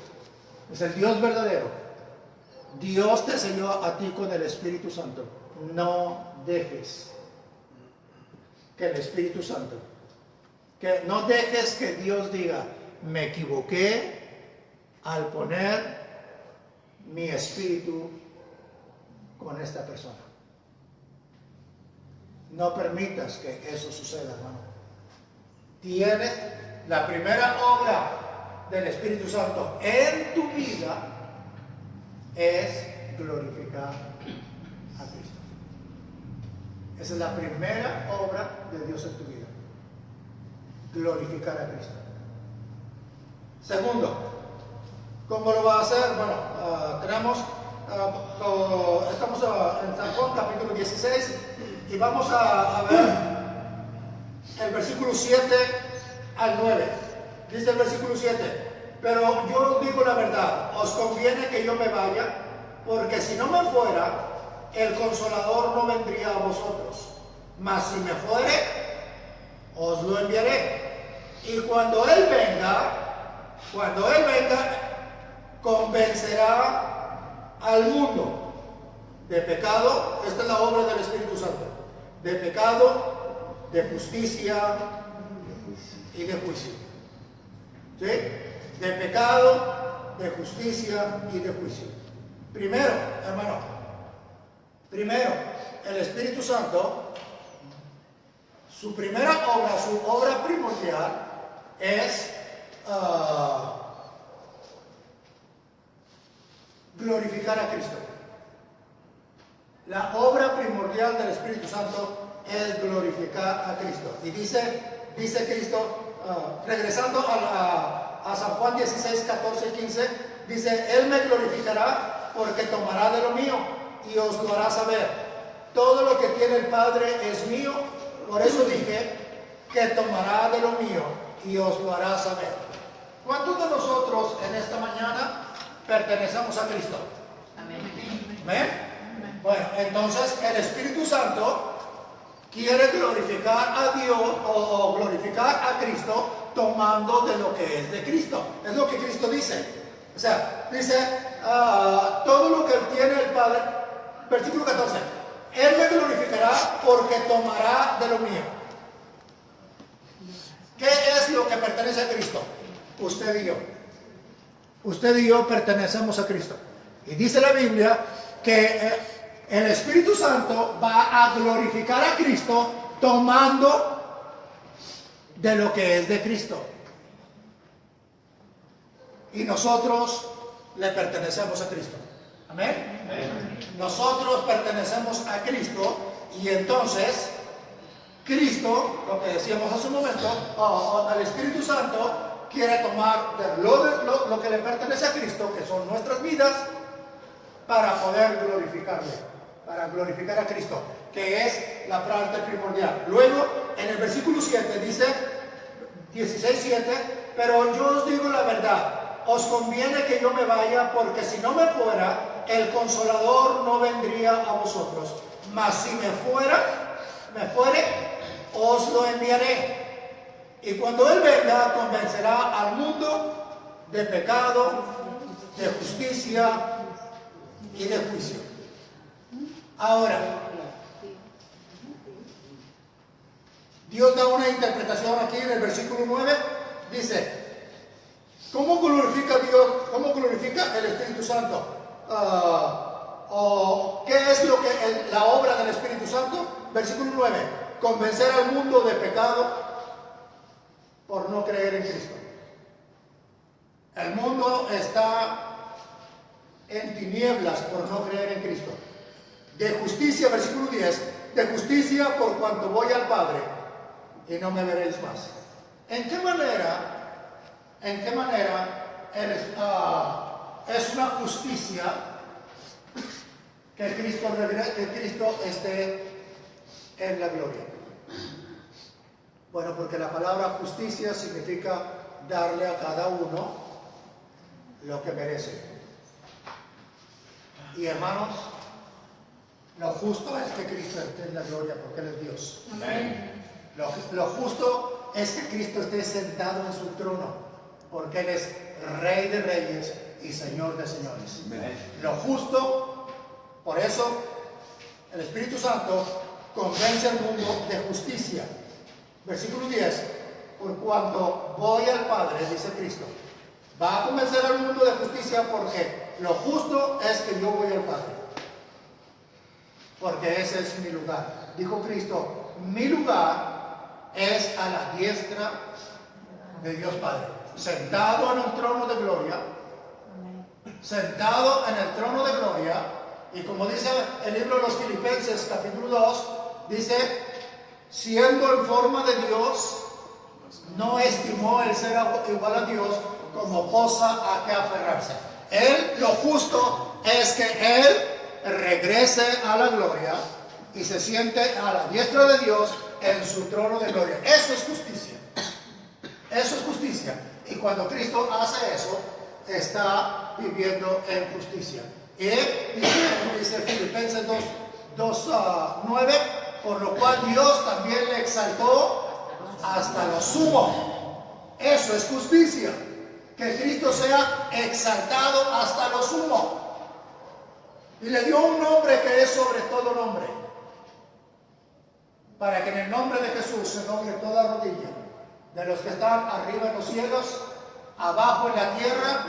es el Dios verdadero. Dios te selló a ti con el Espíritu Santo. No dejes que el Espíritu Santo, que no dejes que Dios diga, me equivoqué al poner mi espíritu con esta persona. No permitas que eso suceda, hermano. Tienes la primera obra del Espíritu Santo en tu vida es glorificar a Cristo. Esa es la primera obra de Dios en tu vida. Glorificar a Cristo. Segundo, ¿cómo lo va a hacer? Bueno, estamos en San Juan capítulo 16 y vamos a ver el versículo 7 al 9. Dice el versículo 7, pero yo os digo la verdad, os conviene que yo me vaya, porque si no me fuera, el Consolador no vendría a vosotros, mas si me fuere, os lo enviaré. Y cuando Él venga, convencerá al mundo de pecado. Esta es la obra del Espíritu Santo. De pecado, de justicia y de juicio. ¿Sí? De pecado, de justicia y de juicio. Primero, hermano, el Espíritu Santo, su primera obra, su obra primordial es glorificar a Cristo. La obra primordial del Espíritu Santo es glorificar a Cristo. Y dice Cristo, regresando a San Juan 16, 14 y 15, dice, Él me glorificará porque tomará de lo mío y os lo hará saber. Todo lo que tiene el Padre es mío, por eso dije que tomará de lo mío y os lo hará saber. ¿Cuántos de nosotros en esta mañana pertenecemos a Cristo? Amén. ¿Amén? Bueno, entonces el Espíritu Santo quiere glorificar a Dios o glorificar a Cristo tomando de lo que es de Cristo. Es lo que Cristo dice. O sea, dice, todo lo que tiene el Padre, versículo 14, Él me glorificará porque tomará de lo mío. ¿Qué es lo que pertenece a Cristo? Usted y yo. Usted y yo pertenecemos a Cristo. Y dice la Biblia que el Espíritu Santo va a glorificar a Cristo tomando de lo que es de Cristo. Y nosotros le pertenecemos a Cristo. ¿Amén? Amén. Nosotros pertenecemos a Cristo y entonces Cristo, lo que decíamos hace un momento, el Espíritu Santo quiere tomar de lo que le pertenece a Cristo, que son nuestras vidas, para poder glorificarle, para glorificar a Cristo, que es la parte primordial. Luego, en el versículo 7 dice, 16:7, pero yo os digo la verdad, os conviene que yo me vaya, porque si no me fuera, el Consolador no vendría a vosotros, mas si me fuere, os lo enviaré. Y cuando Él venga, convencerá al mundo de pecado, de justicia y de juicio. Ahora, Dios da una interpretación aquí en el versículo 9. Dice, ¿cómo glorifica Dios? ¿Cómo glorifica el Espíritu Santo? ¿Qué es lo que la obra del Espíritu Santo? Versículo 9. Convencer al mundo de pecado por no creer en Cristo. El mundo está en tinieblas por no creer en Cristo. De justicia, versículo 10, de justicia por cuanto voy al Padre y no me veréis más. ¿En qué manera es una justicia que Cristo esté en la gloria? Bueno, porque la palabra justicia significa darle a cada uno lo que merece. Y hermanos, lo justo es que Cristo esté en la gloria porque Él es Dios. Amén. Lo justo es que Cristo esté sentado en su trono porque Él es Rey de reyes y Señor de señores. Lo justo, por eso el Espíritu Santo convence al mundo de justicia. Versículo 10: por cuanto voy al Padre, dice Cristo, va a convencer al mundo de justicia porque lo justo es que yo voy al Padre, porque ese es mi lugar. Dijo Cristo, mi lugar es a la diestra de Dios Padre, sentado en un trono de gloria, sentado en el trono de gloria. Y como dice el libro de los Filipenses capítulo 2, dice, siendo en forma de Dios, no estimó el ser igual a Dios como cosa a que aferrarse. Él, lo justo es que Él regrese a la gloria y se siente a la diestra de Dios en su trono de gloria. Eso es justicia. Eso es justicia. Y cuando Cristo hace eso, está viviendo en justicia. Y dice Filipenses 2:9, por lo cual Dios también le exaltó hasta lo sumo. Eso es justicia. Que Cristo sea exaltado hasta lo sumo. Y le dio un nombre que es sobre todo nombre, para que en el nombre de Jesús se doble toda rodilla, de los que están arriba en los cielos, abajo en la tierra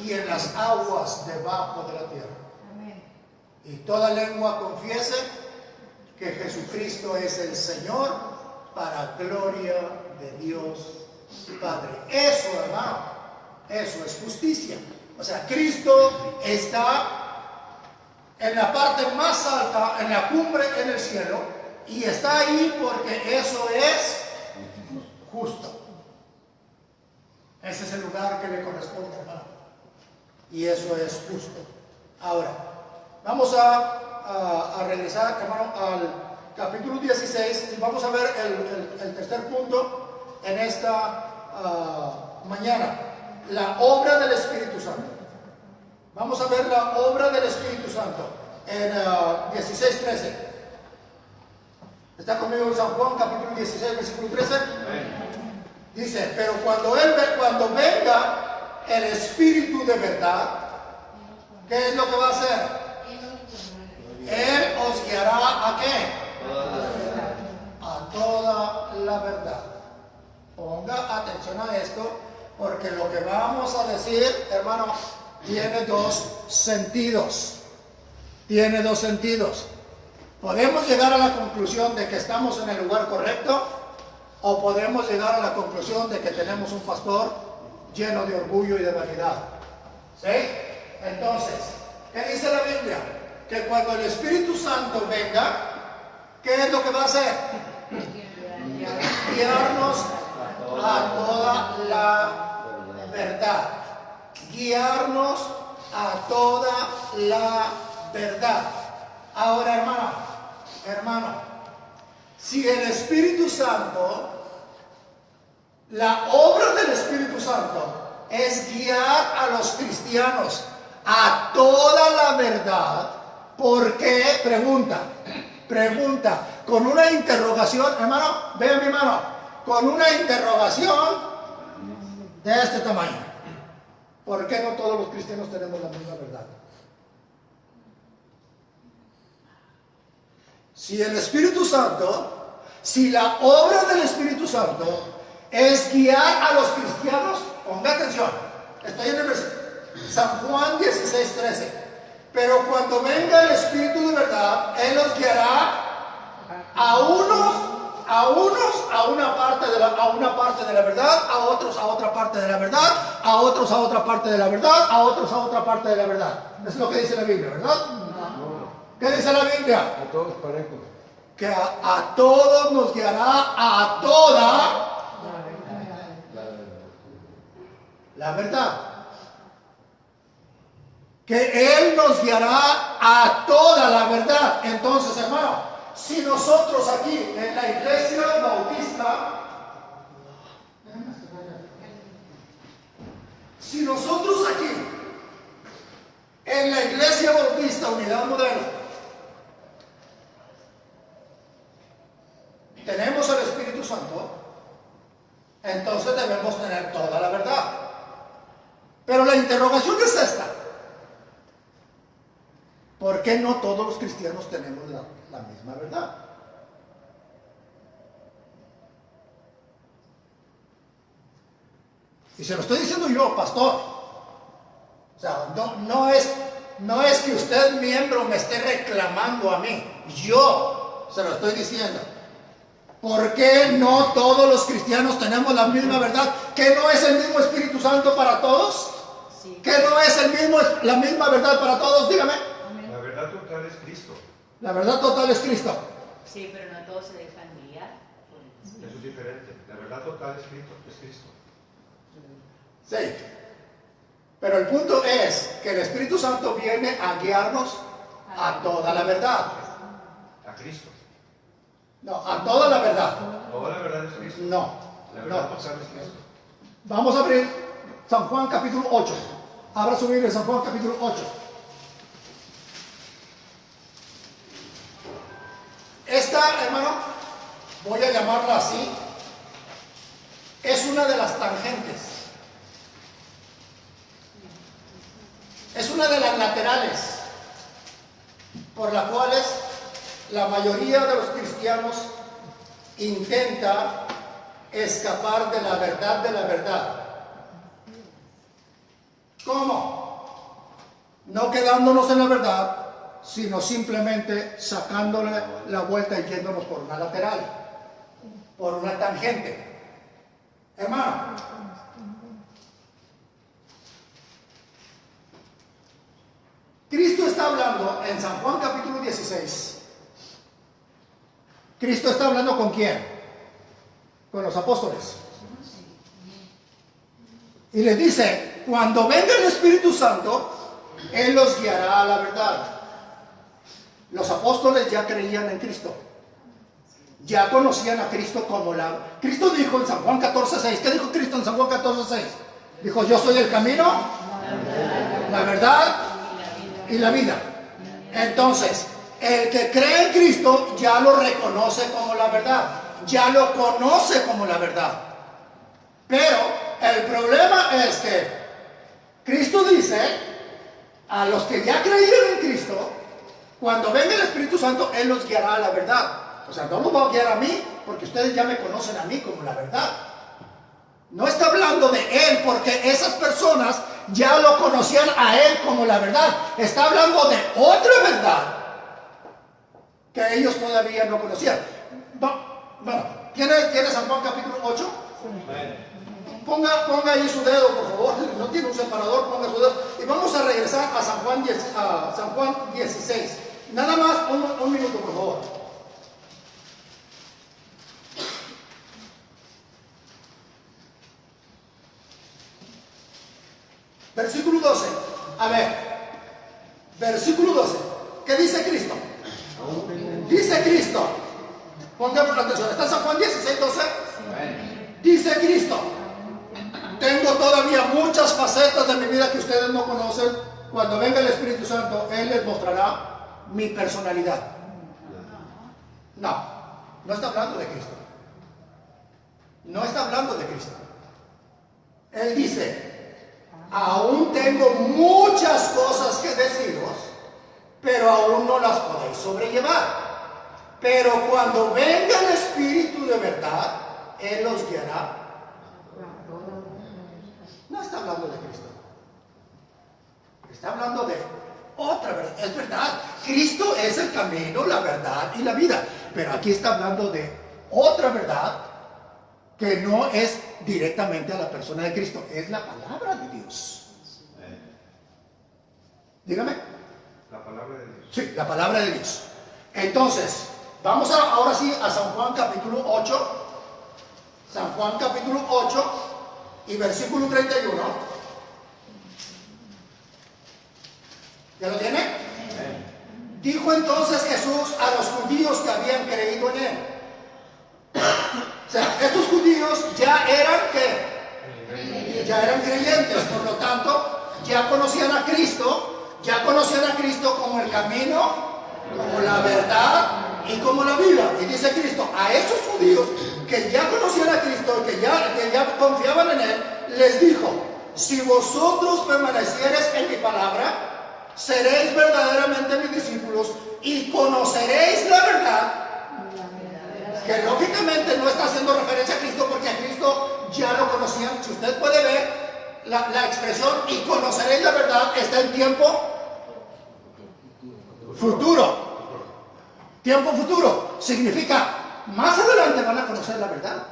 y en las aguas debajo de la tierra. Amén. Y toda lengua confiese que Jesucristo es el Señor, para gloria de Dios Padre. Eso, hermano, eso es justicia. O sea, Cristo está en la parte más alta, en la cumbre, en el cielo, y está ahí porque eso es justo. Ese es el lugar que le corresponde, hermano. Y eso es justo. Ahora, vamos a regresar, hermano, al capítulo 16 y vamos a ver el tercer punto en esta mañana. La obra del Espíritu Santo. Vamos a ver la obra del Espíritu Santo en 16:13. ¿Está conmigo en San Juan, capítulo 16, versículo 13? Dice, pero cuando venga el Espíritu de verdad, ¿qué es lo que va a hacer? Él os guiará ¿a qué? A toda la verdad. Ponga atención a esto, porque lo que vamos a decir, hermano, tiene dos sentidos. Tiene dos sentidos. Podemos llegar a la conclusión de que estamos en el lugar correcto, o podemos llegar a la conclusión de que tenemos un pastor lleno de orgullo y de vanidad. ¿Sí? Entonces, ¿qué dice la Biblia? Que cuando el Espíritu Santo venga, ¿qué es lo que va a hacer? Guiarnos a toda la verdad. Guiarnos a toda la verdad. Ahora, hermano, si el Espíritu Santo, la obra del Espíritu Santo es guiar a los cristianos a toda la verdad, ¿por qué? Pregunta, con una interrogación, hermano, vea mi mano, con una interrogación de este tamaño. ¿Por qué no todos los cristianos tenemos la misma verdad? Si el Espíritu Santo, si la obra del Espíritu Santo es guiar a los cristianos, ponga atención, estoy en el San Juan 16:13, pero cuando venga el Espíritu de verdad, Él los guiará a unos a una parte de la verdad, a otros a otra parte de la verdad, a otros a otra parte de la verdad, a otros a otra parte de la verdad. Eso es lo que dice la Biblia, ¿verdad? ¿Qué dice la Biblia? A todos parejos. Que a todos nos guiará a toda la verdad. Que Él nos guiará a toda la verdad. Entonces, hermano, si nosotros aquí en la iglesia bautista Si nosotros aquí, en la Iglesia Bautista Unidad Modelo, tenemos el Espíritu Santo, entonces debemos tener toda la verdad. Pero la interrogación es esta: ¿por qué no todos los cristianos tenemos la misma verdad? Y se lo estoy diciendo yo, pastor. O sea, no es que usted, miembro, me esté reclamando a mí. Yo se lo estoy diciendo. ¿Por qué no todos los cristianos tenemos la misma verdad? ¿Que no es el mismo Espíritu Santo para todos? Sí. ¿Que no es la misma verdad para todos? Dígame. La verdad total es Cristo. La verdad total es Cristo. Sí, pero no todos se dejan guiar por el Espíritu. Eso es diferente. La verdad total es Cristo. Sí. Pero el punto es que el Espíritu Santo viene a guiarnos a toda la verdad. A Cristo. No, a toda la verdad. Toda la verdad es Cristo. No. La verdad No. total es Cristo. Vamos a abrir San Juan capítulo 8. Abra su Biblia en San Juan capítulo 8. Esta, hermano, voy a llamarla así, es una de las tangentes. Es una de las laterales por las cuales la mayoría de los cristianos intenta escapar de la verdad. ¿Cómo? No quedándonos en la verdad, sino simplemente sacándole la vuelta y yéndonos por una lateral, por una tangente. Hermano, Cristo está hablando en San Juan capítulo 16. Cristo está hablando ¿con quién? Con los apóstoles. Y les dice, cuando venga el Espíritu Santo, Él los guiará a la verdad. Los apóstoles ya creían en Cristo. Ya conocían a Cristo como la... Cristo dijo en San Juan 14:6. ¿Qué dijo Cristo en San Juan 14:6? Dijo, yo soy el camino, la verdad y la vida. Entonces, el que cree en Cristo ya lo reconoce como la verdad. Ya lo conoce como la verdad. Pero el problema es que Cristo dice, a los que ya creyeron en Cristo, cuando venga el Espíritu Santo, Él los guiará a la verdad. O sea, no los va a guiar a mí, porque ustedes ya me conocen a mí como la verdad. No está hablando de Él, porque esas personas ya lo conocían a Él como la verdad. Está hablando de otra verdad que ellos todavía no conocían. Bueno, ¿tiene San Juan capítulo 8? Ponga ahí su dedo, por favor. No tiene un separador, ponga su dedo. Y vamos a regresar a San Juan 16. Nada más un minuto, por favor. Versículo 12. A ver. Versículo 12. ¿Qué dice Cristo? Dice Cristo. Pongamos la atención. ¿Está en San Juan 16, 12? Dice Cristo. Tengo todavía muchas facetas de mi vida que ustedes no conocen. Cuando venga el Espíritu Santo, Él les mostrará mi personalidad. No está hablando de Cristo. No está hablando de Cristo. Él dice, aún tengo muchas cosas que deciros, pero aún no las podéis sobrellevar. Pero cuando venga el Espíritu de verdad, Él los guiará. No está hablando de Cristo. Está hablando de otra verdad. Es verdad, Cristo es el camino, la verdad y la vida. Pero aquí está hablando de otra verdad que no es directamente a la persona de Cristo. Es la palabra de Dios. Dígame. La palabra de Dios. Sí, la palabra de Dios. Entonces, vamos ahora sí a San Juan capítulo 8. San Juan capítulo 8 y versículo 31. ¿Ya lo tiene? Dijo entonces Jesús a los judíos que habían creído en Él. O sea, estos judíos ya eran ¿qué? ya eran creyentes, por lo tanto, ya conocían a Cristo como el camino, como la verdad y como la vida. Y dice Cristo, a esos judíos que ya conocían a Cristo, que ya confiaban en Él, les dijo, si vosotros permaneciereis en mi palabra, seréis verdaderamente mis discípulos y conoceréis la verdad. Que lógicamente no está haciendo referencia a Cristo, porque a Cristo ya lo conocían. Si usted puede ver la expresión y conoceréis la verdad, está en tiempo futuro. Tiempo futuro significa más adelante van a conocer la verdad,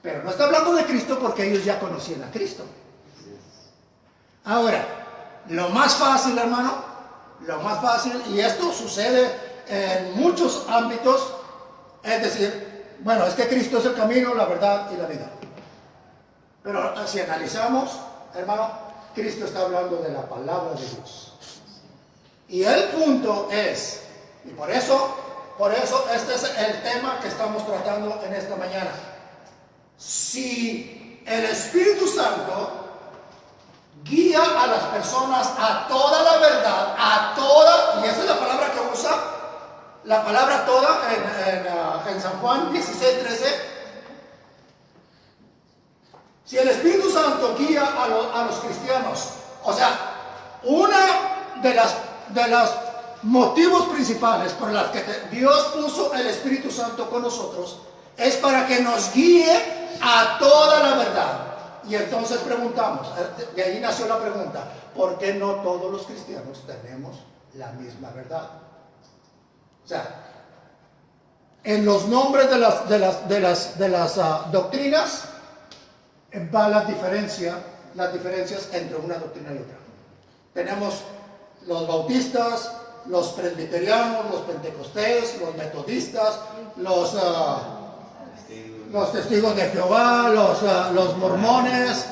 pero no está hablando de Cristo porque ellos ya conocían a Cristo. Ahora, lo más fácil, hermano, lo más fácil, y esto sucede en muchos ámbitos, es decir, bueno, es que Cristo es el camino, la verdad y la vida. Pero si analizamos, hermano, Cristo está hablando de la palabra de Dios. Y el punto es, y por eso este es el tema que estamos tratando en esta mañana. Si el Espíritu Santo guía a las personas a toda la verdad, a toda, y esa es la palabra que usa, la palabra toda en San Juan 16:13. Si el Espíritu Santo guía a los cristianos, o sea, una de las motivos principales por los que Dios puso el Espíritu Santo con nosotros es para que nos guíe a toda la verdad. Y entonces preguntamos, de ahí nació la pregunta, ¿por qué no todos los cristianos tenemos la misma verdad? O sea, en los nombres de las doctrinas va las diferencias entre una doctrina y otra. Tenemos los bautistas, los presbiterianos, los pentecostés, los metodistas, los testigos de Jehová, los mormones,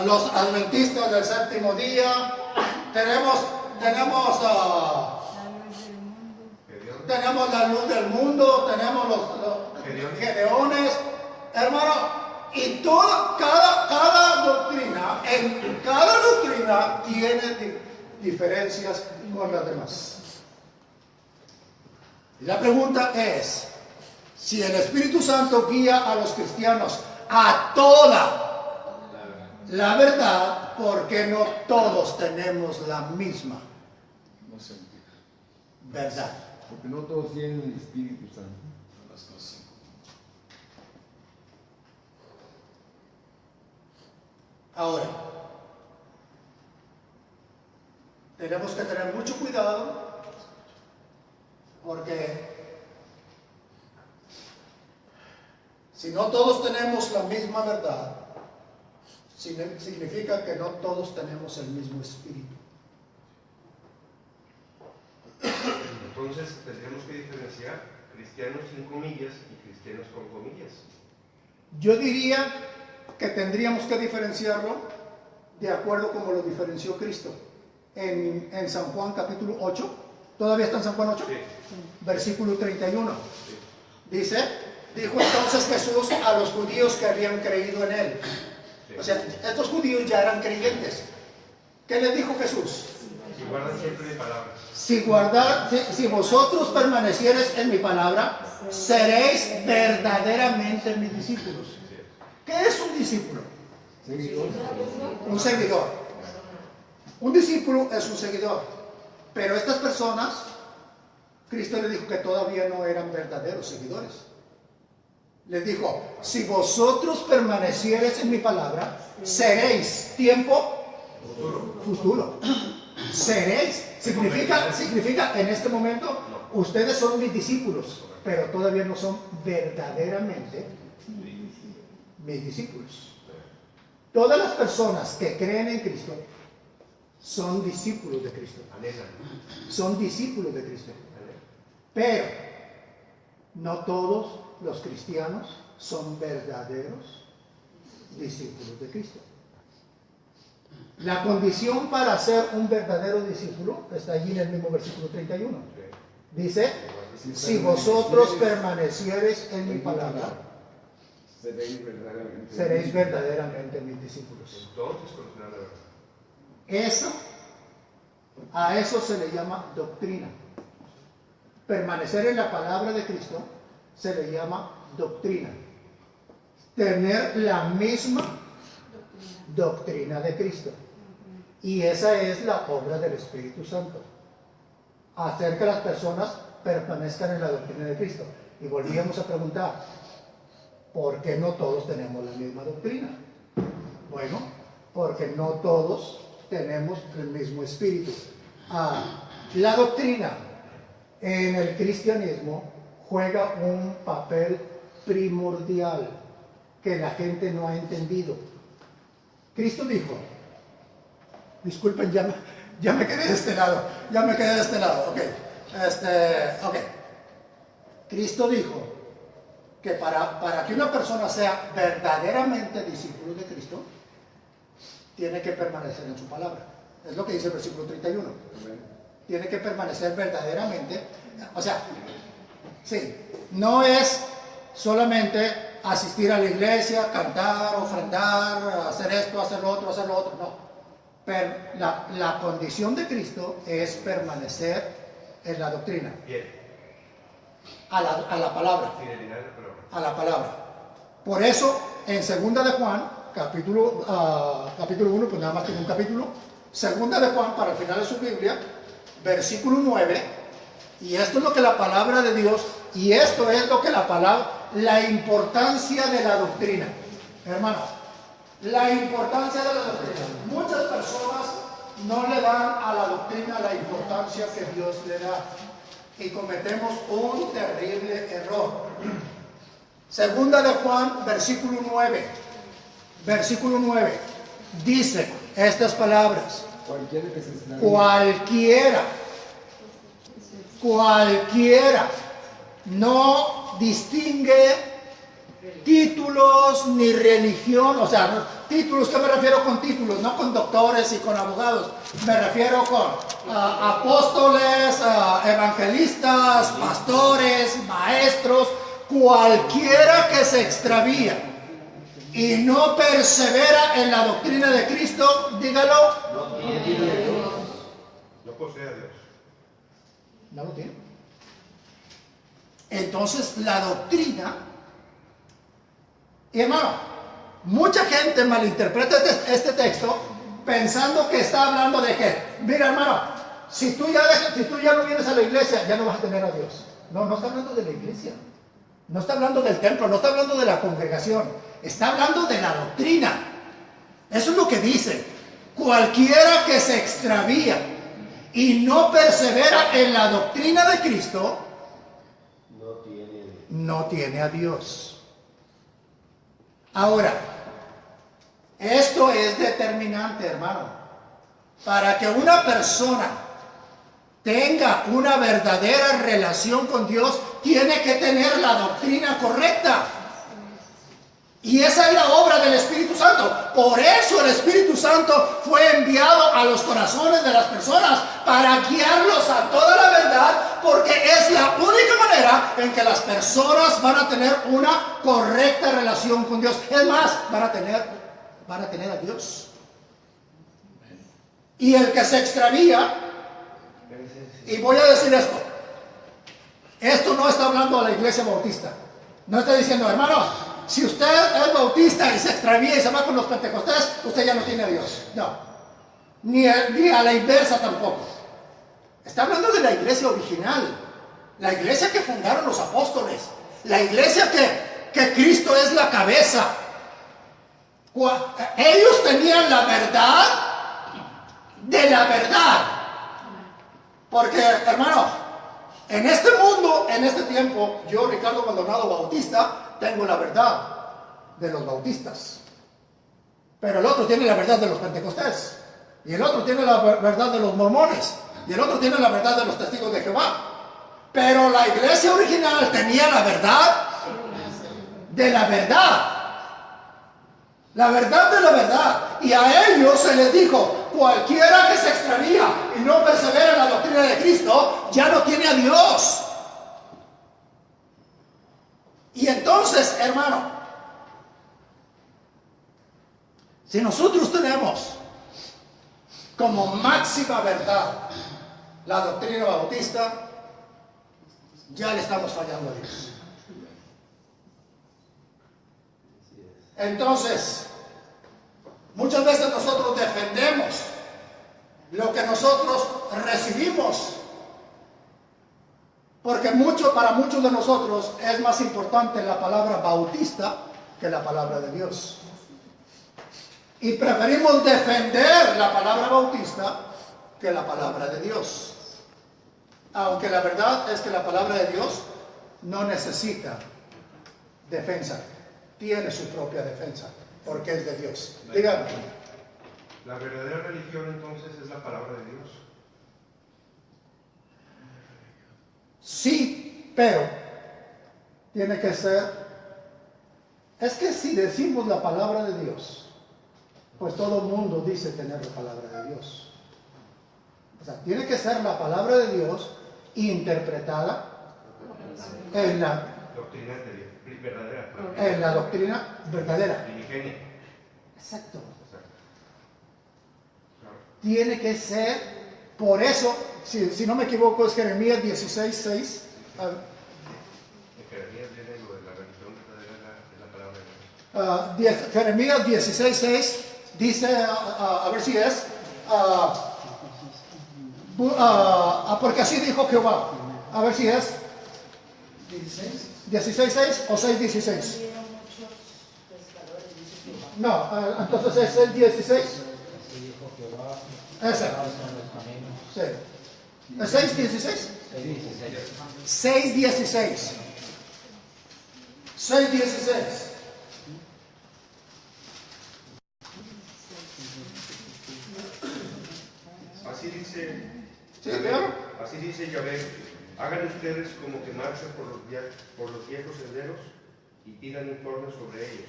los adventistas del séptimo día. Tenemos la luz del mundo, tenemos los gedeones, hermano. Y cada doctrina tiene diferencias con las demás. Y la pregunta es, si el Espíritu Santo guía a los cristianos a toda la verdad, ¿por qué no todos tenemos la misma verdad? Porque no todos tienen el Espíritu Santo. Ahora, tenemos que tener mucho cuidado porque si no todos tenemos la misma verdad, significa que no todos tenemos el mismo espíritu. Entonces tendremos que diferenciar cristianos sin comillas y cristianos con comillas. Yo diría que tendríamos que diferenciarlo de acuerdo como lo diferenció Cristo en San Juan capítulo 8. ¿Todavía está en San Juan 8? Sí. Versículo 31. Sí. Dijo entonces Jesús a los judíos que habían creído en Él. Sí. O sea, estos judíos ya eran creyentes. ¿Qué les dijo Jesús? Si guardan siempre mi palabra. Si vosotros permaneciereis en mi palabra, seréis verdaderamente mis discípulos. ¿Qué es un discípulo? Seguidor. Un seguidor. Un discípulo es un seguidor. Pero estas personas, Cristo les dijo que todavía no eran verdaderos seguidores. Les dijo, si vosotros permaneciereis en mi palabra, seréis tiempo futuro. Seréis. Significa en este momento, ustedes son mis discípulos, pero todavía no son verdaderamente mis discípulos. Todas las personas que creen en Cristo son discípulos de Cristo. Son discípulos de Cristo. Pero no todos los cristianos son verdaderos discípulos de Cristo. La condición para ser un verdadero discípulo está allí en el mismo versículo 31. Dice, si vosotros permaneciereis en mi palabra, seréis verdaderamente mis discípulos. Entonces conocerán la verdad. A eso se le llama doctrina. Permanecer en la palabra de Cristo se le llama doctrina. Tener la misma doctrina de Cristo. Y esa es la obra del Espíritu Santo. Hacer que las personas permanezcan en la doctrina de Cristo. Y volvíamos a preguntar, ¿por qué no todos tenemos la misma doctrina? Bueno, porque no todos tenemos el mismo espíritu. La doctrina en el cristianismo juega un papel primordial que la gente no ha entendido. Cristo dijo, disculpen, ya me quedé de este lado, ok. Cristo dijo que para que una persona sea verdaderamente discípulo de Cristo, tiene que permanecer en su palabra. Es lo que dice el versículo 31. Tiene que permanecer verdaderamente. O sea, sí, no es solamente asistir a la iglesia, cantar, ofrendar, hacer esto, hacer lo otro, no. Pero la condición de Cristo es permanecer en la doctrina. Bien. A la palabra. Fidelidad a la palabra. A la palabra. Por eso, en 2 de Juan, capítulo 1, pues nada más tiene un capítulo. 2 de Juan, para el final de su Biblia, versículo 9, y esto es lo que la palabra de Dios, y esto es lo que la importancia de la doctrina. Hermano, la importancia de la doctrina. Muchas personas no le dan a la doctrina la importancia que Dios le da, y cometemos un terrible error. 2 de Juan, versículo 9. Versículo 9 dice estas palabras: cualquiera no distingue títulos ni religión. O sea, títulos, ¿qué me refiero con títulos? No con doctores y con abogados, me refiero con apóstoles, evangelistas, pastores, maestros. Cualquiera que se extravía y no persevera en la doctrina de Cristo, dígalo, No tiene a Dios. No posee a Dios. no lo tiene. Entonces, la doctrina, y hermano, mucha gente malinterpreta este texto pensando que está hablando de que, mira hermano, si tú ya no vienes a la iglesia, ya no vas a tener a Dios. No está hablando de la iglesia. No está hablando del templo, no está hablando de la congregación, está hablando de la doctrina. Eso es lo que dice. Cualquiera que se extravía y no persevera en la doctrina de Cristo, no tiene a Dios. Ahora, esto es determinante, hermano. Para que una persona tenga una verdadera relación con Dios, tiene que tener la doctrina correcta. Y esa es la obra del Espíritu Santo. Por eso el Espíritu Santo fue enviado a los corazones de las personas para guiarlos a toda la verdad, porque es la única manera en que las personas van a tener una correcta relación con Dios. Es más, van a tener a Dios. Y el que se extravía, y voy a decir esto no está hablando a la iglesia bautista. No está diciendo, hermanos, si usted es bautista y se extravía y se va con los pentecostales, usted ya no tiene a Dios. No. Ni a la inversa tampoco. Está hablando de la iglesia original. La iglesia que fundaron los apóstoles. La iglesia que Cristo es la cabeza. Ellos tenían la verdad de la verdad. Porque, hermano, en este mundo, en este tiempo, yo, Ricardo Maldonado Bautista, tengo la verdad de los bautistas. Pero el otro tiene la verdad de los pentecostés. Y el otro tiene la verdad de los mormones. Y el otro tiene la verdad de los testigos de Jehová. Pero la iglesia original tenía la verdad de la verdad. La verdad de la verdad. Y a ellos se les dijo, cualquiera que se extravía y no persevera en la doctrina de Cristo, ya no tiene a Dios. Y entonces, hermano, Si nosotros tenemos como máxima verdad la doctrina bautista, ya le estamos fallando a Dios. Entonces, muchas veces nosotros defendemos lo que nosotros recibimos, porque para muchos de nosotros es más importante la palabra bautista que la palabra de Dios. Y preferimos defender la palabra bautista que la palabra de Dios. Aunque la verdad es que la palabra de Dios no necesita defensa. Tiene su propia defensa, porque es de Dios. Díganme. ¿La verdadera religión entonces es la palabra de Dios? Sí, pero tiene que ser... Es que si decimos la palabra de Dios, pues todo el mundo dice tener la palabra de Dios. O sea, tiene que ser la palabra de Dios interpretada en la Doctrina verdadera. en la doctrina verdadera. Primigenia. Exacto. Exacto. Claro. Tiene que ser, por eso, si no me equivoco, es Jeremías 16:6. En Jeremías viene lo de la religión verdadera es la palabra de Dios. Jeremías 16:6 dice, a ver si es, porque así dijo Jehová. A ver si es 16:6 o 6:16. No, entonces es el 16. Ese. Sí. ¿Es 6:16? 6:16. 6:16. Así dice, Sí, claro. así dice Yahvé, hagan ustedes como que marchan por los viejos senderos y pidan informes sobre ellos.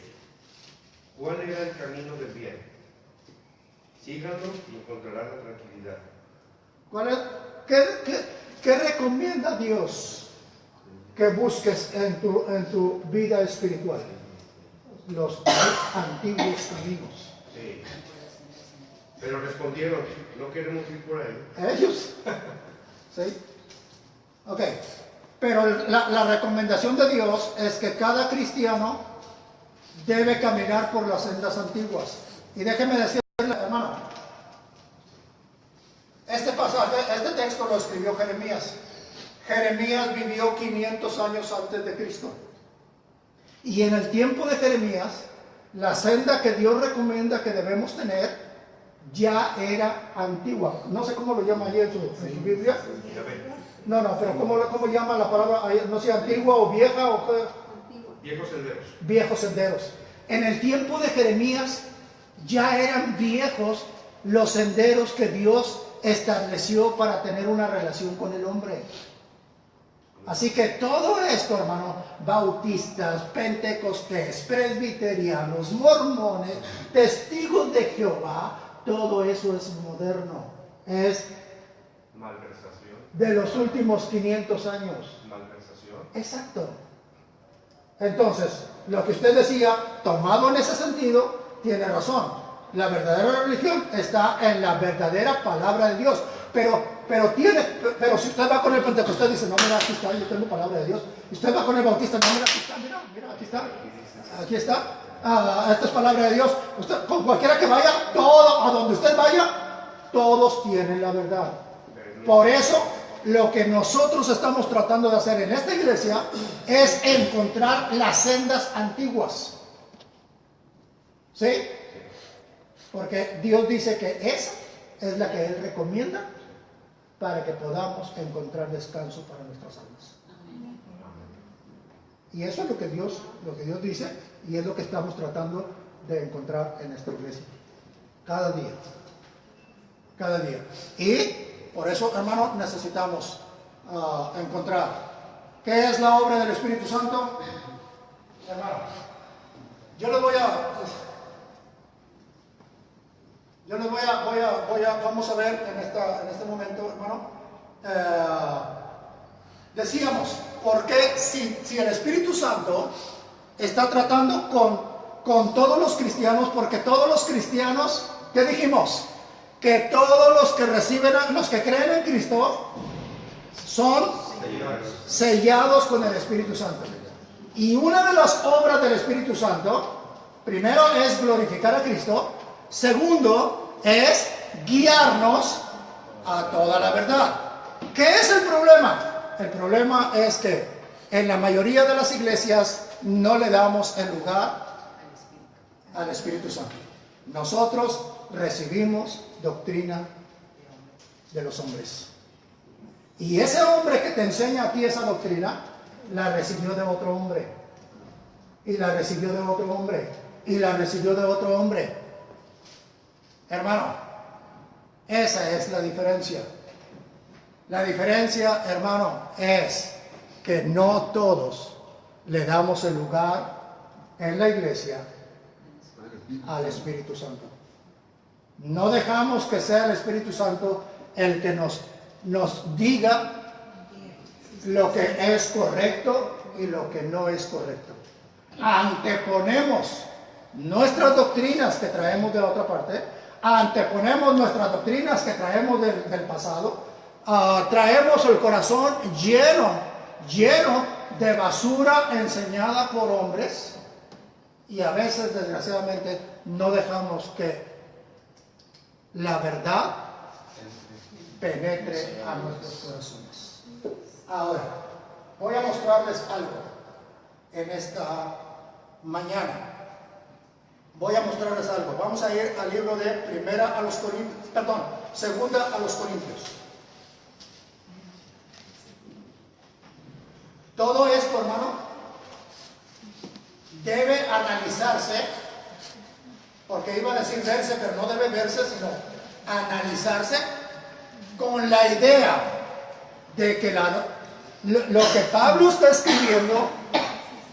¿Cuál era el camino del bien? Síganlo y encontrarán la tranquilidad. ¿Cuál es? ¿Qué recomienda Dios que busques en tu vida espiritual? Los antiguos caminos. Sí. Pero respondieron, no queremos ir por ahí. Ellos. ¿Sí? Ok. Pero la recomendación de Dios es que cada cristiano debe caminar por las sendas antiguas. Y déjeme decirle, hermano, este pasaje, este texto lo escribió Jeremías. Jeremías vivió 500 años antes de Cristo. Y en el tiempo de Jeremías, la senda que Dios recomienda que debemos tener ya era antigua. No sé cómo lo llama ahí en su Biblia. No, pero ¿cómo llama la palabra? No sé, antigua o vieja o qué. Viejos senderos. Viejos senderos. En el tiempo de Jeremías ya eran viejos los senderos que Dios estableció para tener una relación con el hombre. Así que todo esto, hermano, bautistas, pentecostés, presbiterianos, mormones, testigos de Jehová, todo eso es moderno. Es Malversación. de los últimos 500 años. Malversación. Exacto. Entonces, lo que usted decía, tomado en ese sentido, tiene razón. La verdadera religión está en la verdadera palabra de Dios. Pero si usted va con el pentecostés y dice, no, mira, aquí está, yo tengo palabra de Dios. Y usted va con el bautista, no, mira, aquí está, mira, aquí está. Aquí está. Esta es palabra de Dios. Usted, con cualquiera que vaya, a donde usted vaya, todos tienen la verdad. Por eso, lo que nosotros estamos tratando de hacer en esta iglesia es encontrar las sendas antiguas. ¿Sí? Porque Dios dice que esa es la que Él recomienda para que podamos encontrar descanso para nuestras almas. Y eso es lo que Dios dice, y es lo que estamos tratando de encontrar en esta iglesia. Cada día. Cada día. Y por eso, hermano, necesitamos encontrar qué es la obra del Espíritu Santo. Hermano, yo les voy a, vamos a ver en este momento, hermano, decíamos, ¿por qué si el Espíritu Santo está tratando con todos los cristianos, porque todos los cristianos, ¿qué dijimos? Que todos los que reciben, los que creen en Cristo, son sellados con el Espíritu Santo. Y una de las obras del Espíritu Santo, primero es glorificar a Cristo, segundo es guiarnos a toda la verdad. ¿Qué es el problema? El problema es que en la mayoría de las iglesias no le damos el lugar al Espíritu Santo. Nosotros recibimos doctrina de los hombres. Y ese hombre que te enseña a ti esa doctrina, la recibió de otro hombre. Y la recibió de otro hombre. Y la recibió de otro hombre. Hermano, esa es la diferencia. La diferencia, hermano, es que no todos le damos el lugar en la iglesia al Espíritu Santo. No dejamos que sea el Espíritu Santo el que nos diga lo que es correcto y lo que no es correcto. Anteponemos nuestras doctrinas que traemos de otra parte, anteponemos nuestras doctrinas que traemos del pasado, traemos el corazón lleno de basura enseñada por hombres, y a veces, desgraciadamente, no dejamos que la verdad penetre a nuestros corazones. Ahora, voy a mostrarles algo en esta mañana. Voy a mostrarles algo. Vamos a ir al libro de Segunda a los Corintios. Todo esto, hermano, debe analizarse, porque iba a decir verse, pero no debe verse, sino analizarse con la idea de que lo que Pablo está escribiendo,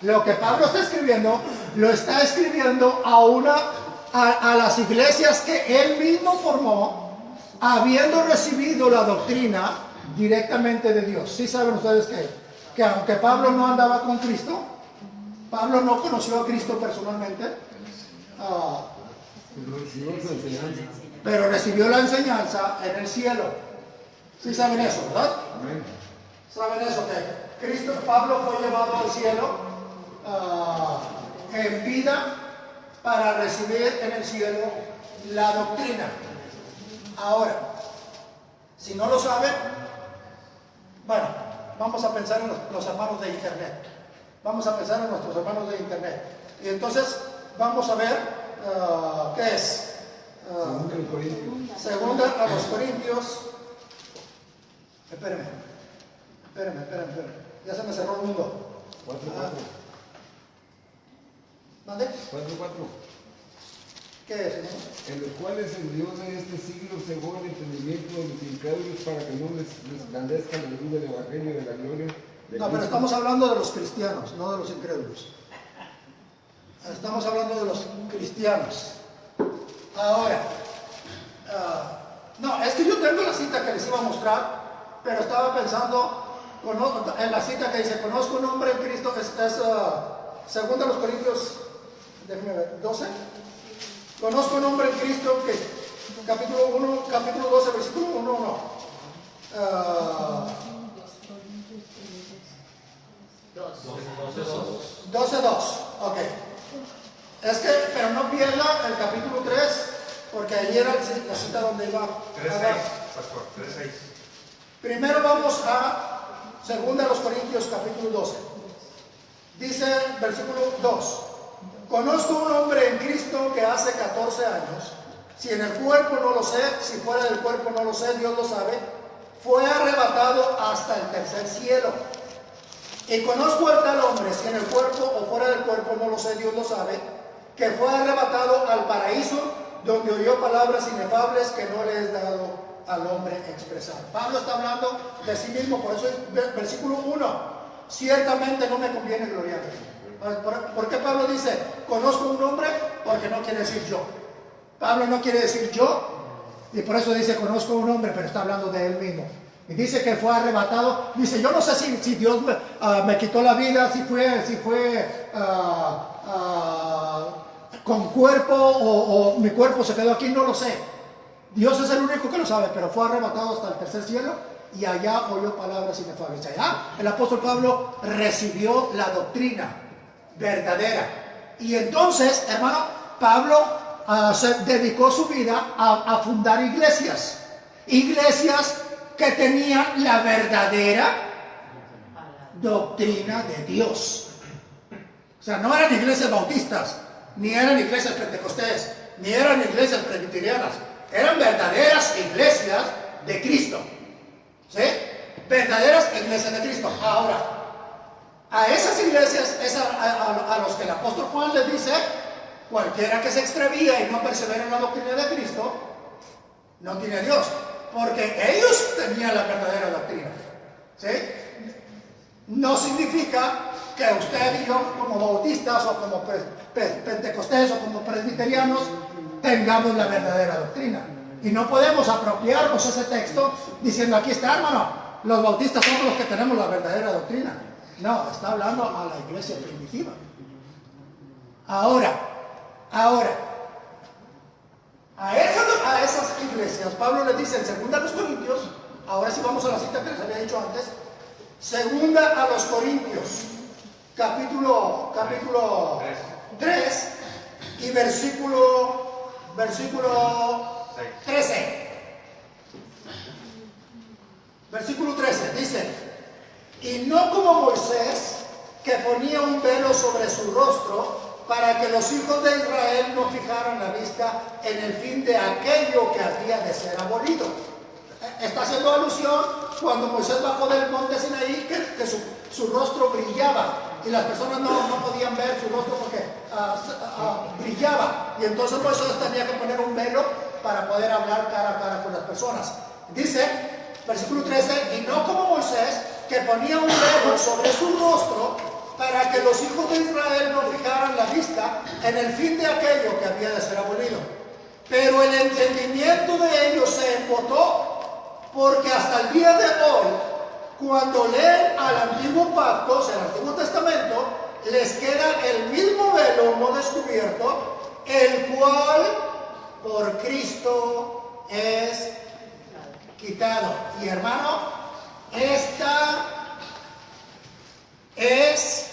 lo está escribiendo a las iglesias que él mismo formó, habiendo recibido la doctrina directamente de Dios. ¿Sí saben ustedes que aunque Pablo no andaba con Cristo, Pablo no conoció a Cristo personalmente, pero recibió la enseñanza en el cielo? ¿Sí saben eso, verdad? ¿Saben eso? Que Pablo fue llevado al cielo en vida para recibir en el cielo la doctrina. Ahora, si no lo saben, bueno, vamos a pensar en los hermanos de internet. Vamos a pensar en nuestros hermanos de internet. Y entonces vamos a ver qué es. Segunda a los Corintios. Espérenme. Ya se me cerró el mundo. 4:4. ¿Dónde? 4:4. ¿Qué es, hermano? En los cuales el Dios de este siglo cegó el entendimiento de los incrédulos para que no les resplandezca la luz del evangelio de la gloria de No, pero Cristo. estamos hablando de los cristianos, no de los incrédulos. Estamos hablando de los cristianos. Ahora, no, es que yo tengo la cita que les iba a mostrar, pero estaba pensando en la cita que dice, conozco un hombre en Cristo, es segunda a los Corintios, déjenme ver, 12. Conozco un hombre en Cristo que, capítulo 12, versículo 1, no. 12:2, ok. Es que, pero no pierda el capítulo 3, porque ahí era la cita donde iba. 3:6, pastor, 3:6. Primero vamos a segunda a los Corintios, capítulo 12. Dice, versículo 2. Conozco un hombre en Cristo que hace 14 años, si en el cuerpo no lo sé, si fuera del cuerpo no lo sé, Dios lo sabe, fue arrebatado hasta el tercer cielo. Y conozco al tal hombre, si en el cuerpo o fuera del cuerpo no lo sé, Dios lo sabe, que fue arrebatado al paraíso, donde oyó palabras inefables que no le es dado al hombre expresar. Pablo está hablando de sí mismo, por eso es versículo 1. Ciertamente no me conviene gloriarme. ¿Por qué Pablo dice, conozco un hombre? Porque no quiere decir yo. Pablo no quiere decir yo, y por eso dice, conozco un hombre, pero está hablando de él mismo. Y dice que fue arrebatado. Dice, yo no sé si Dios me quitó la vida, si fue con cuerpo o mi cuerpo se quedó aquí, no lo sé. Dios es el único que lo sabe, pero fue arrebatado hasta el tercer cielo y allá oyó palabras inefables. Allá el apóstol Pablo recibió la doctrina verdadera. Y entonces, hermano, Pablo se dedicó su vida a fundar iglesias. Iglesias que tenían la verdadera doctrina de Dios. O sea, no eran iglesias bautistas, ni eran iglesias pentecostés, ni eran iglesias presbiterianas. Eran verdaderas iglesias de Cristo. ¿Sí? Verdaderas iglesias de Cristo. Ahora, a esas iglesias es a los que el apóstol Juan les dice: cualquiera que se extravía y no persevera en la doctrina de Cristo, no tiene a Dios. Porque ellos tenían la verdadera doctrina. ¿Sí? No significa que usted y yo, como bautistas o como pentecostés o como presbiterianos, tengamos la verdadera doctrina. Y no podemos apropiarnos ese texto diciendo: aquí está, hermano, los bautistas somos los que tenemos la verdadera doctrina. No, está hablando a la iglesia primitiva. Ahora, a esas iglesias, Pablo le dice en 2 Corintios, ahora sí vamos a la cita que les había dicho antes, 2 Corintios, capítulo 3 y versículo 13. Versículo 13 dice: y no como Moisés, que ponía un velo sobre su rostro, para que los hijos de Israel no fijaran la vista en el fin de aquello que había de ser abolido. Está haciendo alusión cuando Moisés bajó del monte Sinaí, que su rostro brillaba y las personas no podían ver su rostro porque brillaba, y entonces Moisés tenía que poner un velo para poder hablar cara a cara con las personas. Dice, versículo 13: y no como Moisés, que ponía un velo sobre su rostro, para que los hijos de Israel no fijaran la vista en el fin de aquello que había de ser abolido. Pero el entendimiento de ellos se embotó, porque hasta el día de hoy, cuando leen al antiguo pacto, o sea, el Antiguo Testamento, les queda el mismo velo no descubierto, el cual por Cristo es quitado. Y hermano, esta es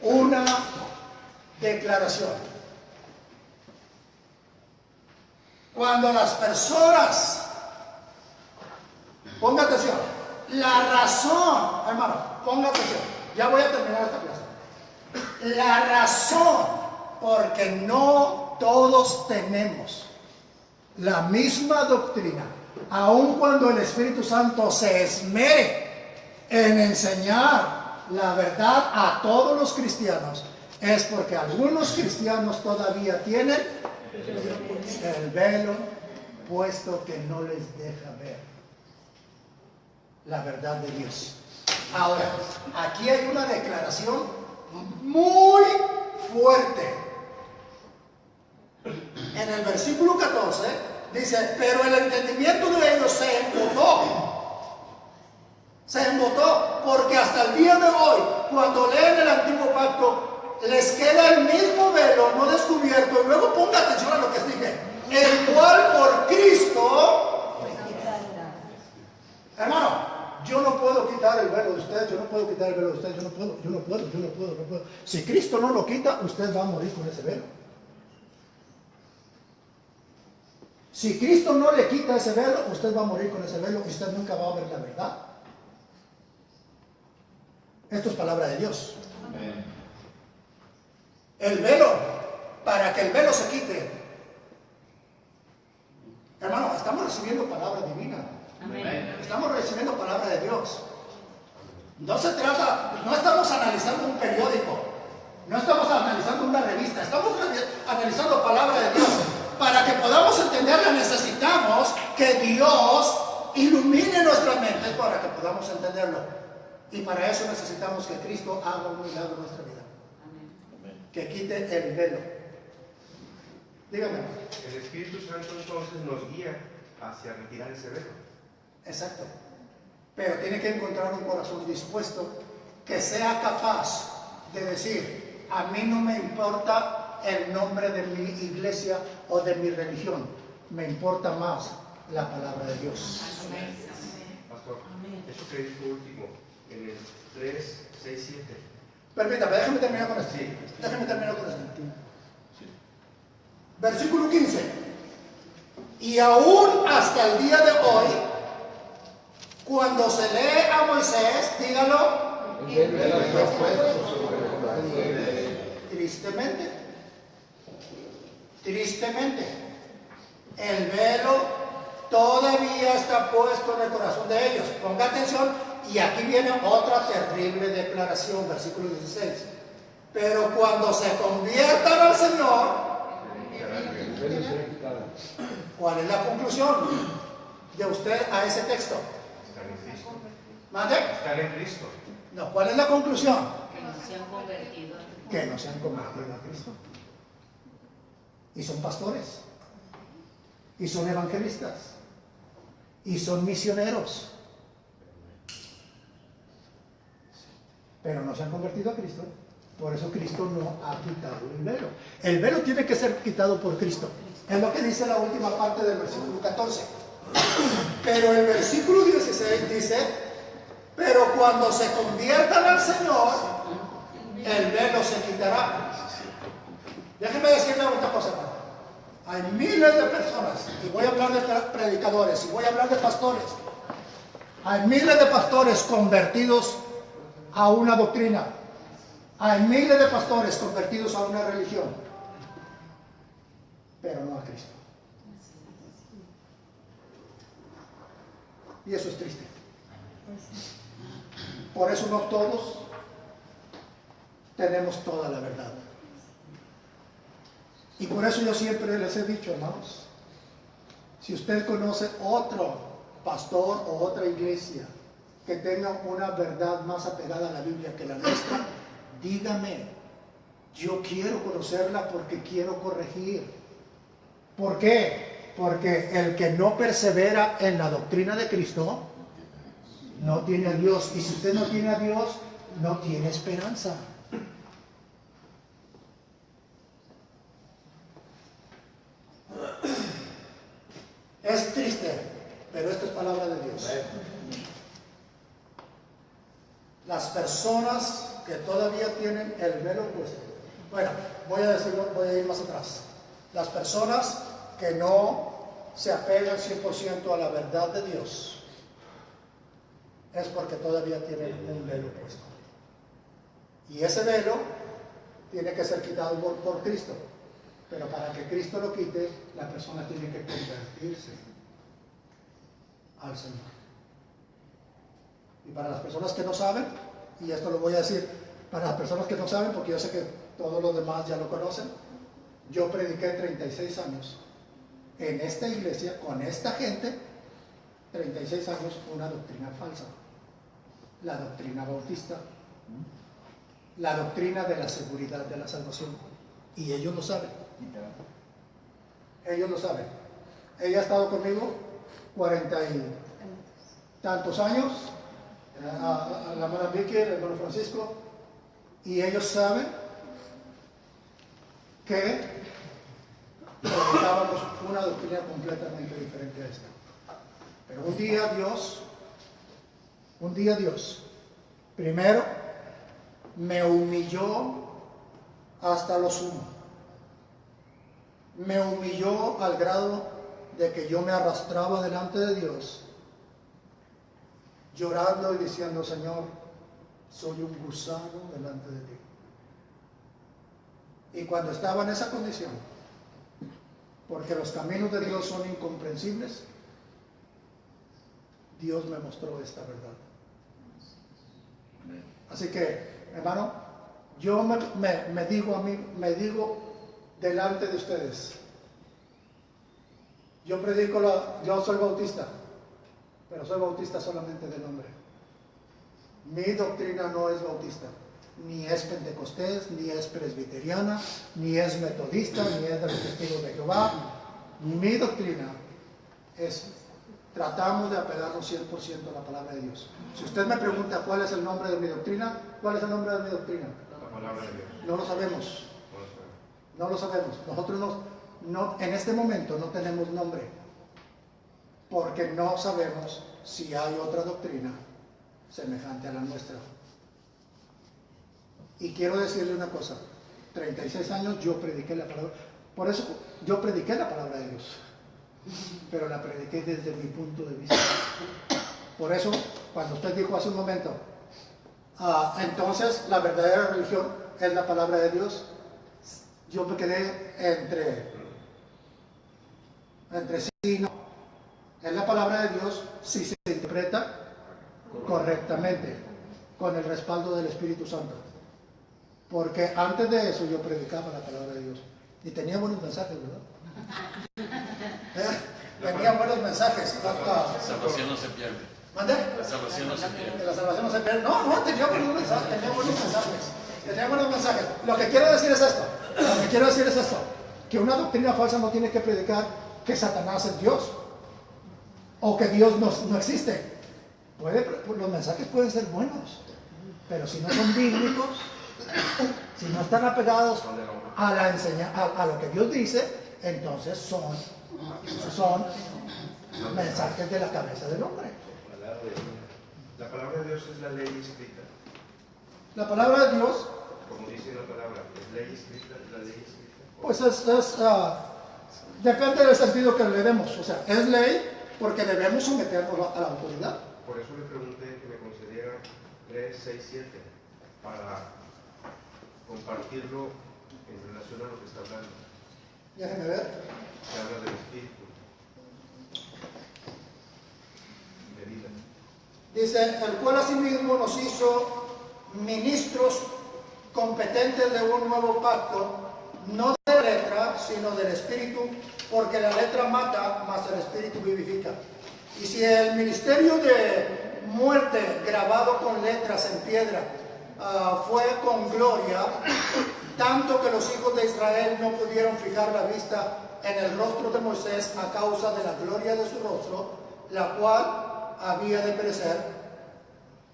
una declaración. Cuando las personas, ponga atención, la razón, hermano, ponga atención, ya voy a terminar esta clase. La razón porque no todos tenemos la misma doctrina, aun cuando el Espíritu Santo se esmere en enseñar la verdad a todos los cristianos, es porque algunos cristianos todavía tienen el velo puesto que no les deja ver la verdad de Dios. Ahora, aquí hay una declaración muy fuerte. En el versículo 14 dice: pero el entendimiento de ellos se embotó, porque hasta el día de hoy, cuando leen el antiguo pacto, les queda el mismo velo no descubierto. Y luego ponga atención a lo que dije: el cual por Cristo. Hermano, yo no puedo quitar el velo de usted, yo no puedo quitar el velo de usted, yo no puedo. Si Cristo no lo quita, usted va a morir con ese velo. Si Cristo no le quita ese velo, usted va a morir con ese velo y usted nunca va a ver la verdad. Esto es palabra de Dios. Amén. El velo, para que el velo se quite, hermano, estamos recibiendo palabra divina. Amén. Estamos recibiendo palabra de Dios. No se trata, no estamos analizando un periódico, no estamos analizando una revista, estamos analizando palabra de Dios. Para que podamos entenderla, necesitamos que Dios ilumine nuestras mentes para que podamos entenderlo. Y para eso necesitamos que Cristo haga un milagro en nuestra vida. Amén. Que quite el velo. Dígame. El Espíritu Santo entonces nos guía hacia retirar ese velo. Exacto. Pero tiene que encontrar un corazón dispuesto que sea capaz de decir: a mí no me importa el nombre de mi iglesia o de mi religión. Me importa más la palabra de Dios. Pastor, eso que dijo último, en el 3, 6, 7. Permítame, déjame terminar con esto. Sí. Déjame terminar con esto. Versículo 15. Y aún hasta el día de hoy, cuando se lee a Moisés, dígalo, tristemente, el velo todavía está puesto en el corazón de ellos. Ponga atención, y aquí viene otra terrible declaración, versículo 16. Pero cuando se conviertan al Señor, ¿cuál es la conclusión de usted a ese texto? Están en Cristo. ¿Mande? Están en Cristo. No, ¿cuál es la conclusión? Que no se han convertido. Que no se han convertido a Cristo. Y son pastores. Y son evangelistas. Y son misioneros. Pero no se han convertido a Cristo. Por eso Cristo no ha quitado el velo. El velo tiene que ser quitado por Cristo. Es lo que dice la última parte del versículo 14. Pero el versículo 16 dice: pero cuando se conviertan al Señor, el velo se quitará. Déjenme decirle una cosa, hermano. Hay miles de personas, y voy a hablar de predicadores, y voy a hablar de pastores. Hay miles de pastores convertidos a una doctrina. Hay miles de pastores convertidos a una religión, pero no a Cristo. Y eso es triste. Por eso no todos tenemos toda la verdad. Y por eso yo siempre les he dicho, hermanos, si usted conoce otro pastor o otra iglesia que tenga una verdad más apegada a la Biblia que la nuestra, dígame. Yo quiero conocerla porque quiero corregir. ¿Por qué? Porque el que no persevera en la doctrina de Cristo no tiene a Dios. Y si usted no tiene a Dios, no tiene esperanza. Es triste, pero esto es palabra de Dios. Las personas que todavía tienen el velo puesto. Bueno, voy a decirlo, voy a ir más atrás. Las personas que no se apegan 100% a la verdad de Dios es porque todavía tienen un velo puesto. Y ese velo tiene que ser quitado por Cristo. Pero para que Cristo lo quite, la persona tiene que convertirse al Señor. Y para las personas que no saben, y esto lo voy a decir para las personas que no saben, porque yo sé que todos los demás ya lo conocen, yo prediqué 36 años en esta iglesia, con esta gente, 36 años, una doctrina falsa. La doctrina bautista, la doctrina de la seguridad de la salvación. Y ellos lo saben. Ellos lo saben. Ella ha estado conmigo 40 y tantos años, a la hermana Vicky, el hermano Francisco, y ellos saben que predicábamos una doctrina completamente diferente a esta. Pero un día Dios, primero me humilló hasta lo sumo. Me humilló al grado de que yo me arrastraba delante de Dios, llorando y diciendo: Señor, soy un gusano delante de ti. Y cuando estaba en esa condición, porque los caminos de Dios son incomprensibles, Dios me mostró esta verdad. Así que, hermano, yo me digo delante de ustedes, yo soy bautista, pero soy bautista solamente de nombre. Mi doctrina no es bautista, ni es pentecostés, ni es presbiteriana, ni es metodista, ni es de los testigos de Jehová. Mi doctrina es: tratamos de apegarnos 100% a la palabra de Dios. Si usted me pregunta cuál es el nombre de mi doctrina, ¿cuál es el nombre de mi doctrina? La palabra de Dios. No lo sabemos. No lo sabemos. Nosotros en este momento no tenemos nombre, porque no sabemos si hay otra doctrina semejante a la nuestra. Y quiero decirle una cosa, 36 años yo prediqué la palabra, por eso yo prediqué la palabra de Dios, pero la prediqué desde mi punto de vista. Por eso, cuando usted dijo hace un momento, entonces la verdadera religión es la palabra de Dios, yo me quedé entre sí y no. Es la palabra de Dios si se interpreta correctamente, con el respaldo del Espíritu Santo. Porque antes de eso yo predicaba la palabra de Dios y tenía buenos mensajes, ¿verdad? Tenía buenos mensajes. La salvación no se pierde. ¿Mande? La salvación no se pierde. La salvación no se pierde. No, tenía buenos mensajes. Tenía buenos mensajes. Lo que quiero decir es esto. Que una doctrina falsa no tiene que predicar que Satanás es Dios o que Dios no existe. Los mensajes pueden ser buenos, pero si no son bíblicos, si no están apegados a la a lo que Dios dice, entonces son mensajes de la cabeza del hombre. La palabra de Dios es la ley escrita. La palabra de Dios, Como dice la palabra, es ley escrita, es la ley escrita. pues depende del sentido que le demos. O sea, es ley porque debemos someternos a la autoridad. Por eso le pregunté que me concediera 3, 6, 7 para compartirlo en relación a lo que está hablando. Déjenme ver. Se habla del espíritu de vida. Dice, el cual asimismo nos hizo ministros competentes de un nuevo pacto, no de la letra, sino del espíritu, porque la letra mata, mas el espíritu vivifica. Y si el ministerio de muerte grabado con letras en piedra fue con gloria, tanto que los hijos de Israel no pudieron fijar la vista en el rostro de Moisés a causa de la gloria de su rostro, la cual había de perecer,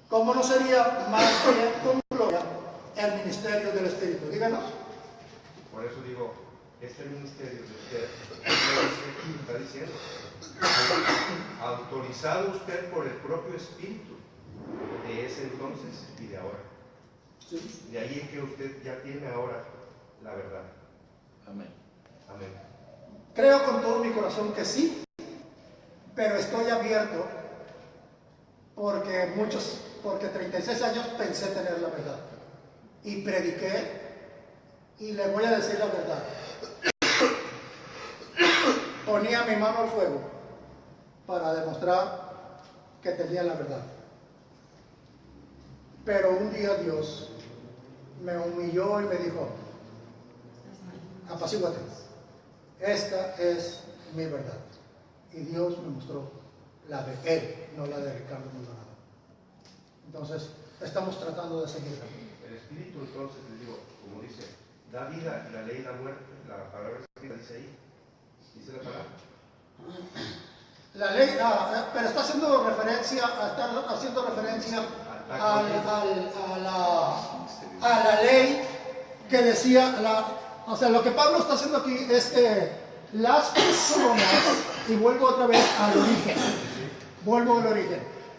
¿cómo no sería más bien con gloria el ministerio del Espíritu? Díganos. Por eso digo, este ministerio de usted está diciendo, autorizado usted por el propio Espíritu de ese entonces y de ahora. Sí. De ahí en que usted ya tiene ahora la verdad. Amén. Amén. Creo con todo mi corazón que sí, pero estoy abierto porque 36 años pensé tener la verdad y prediqué, y le voy a decir la verdad. Ponía mi mano al fuego para demostrar que tenía la verdad. Pero un día Dios me humilló y me dijo, apacíguate, esta es mi verdad. Y Dios me mostró la de él, no la de Ricardo Maldonado. Entonces, estamos tratando de seguir. El Espíritu, entonces, les digo, como dice, da vida y la ley da muerte. La palabra escrita dice ahí. Dice la palabra. La ley, pero está haciendo referencia a la ley que decía, o sea, lo que Pablo está haciendo aquí es que las personas, y vuelvo otra vez al origen,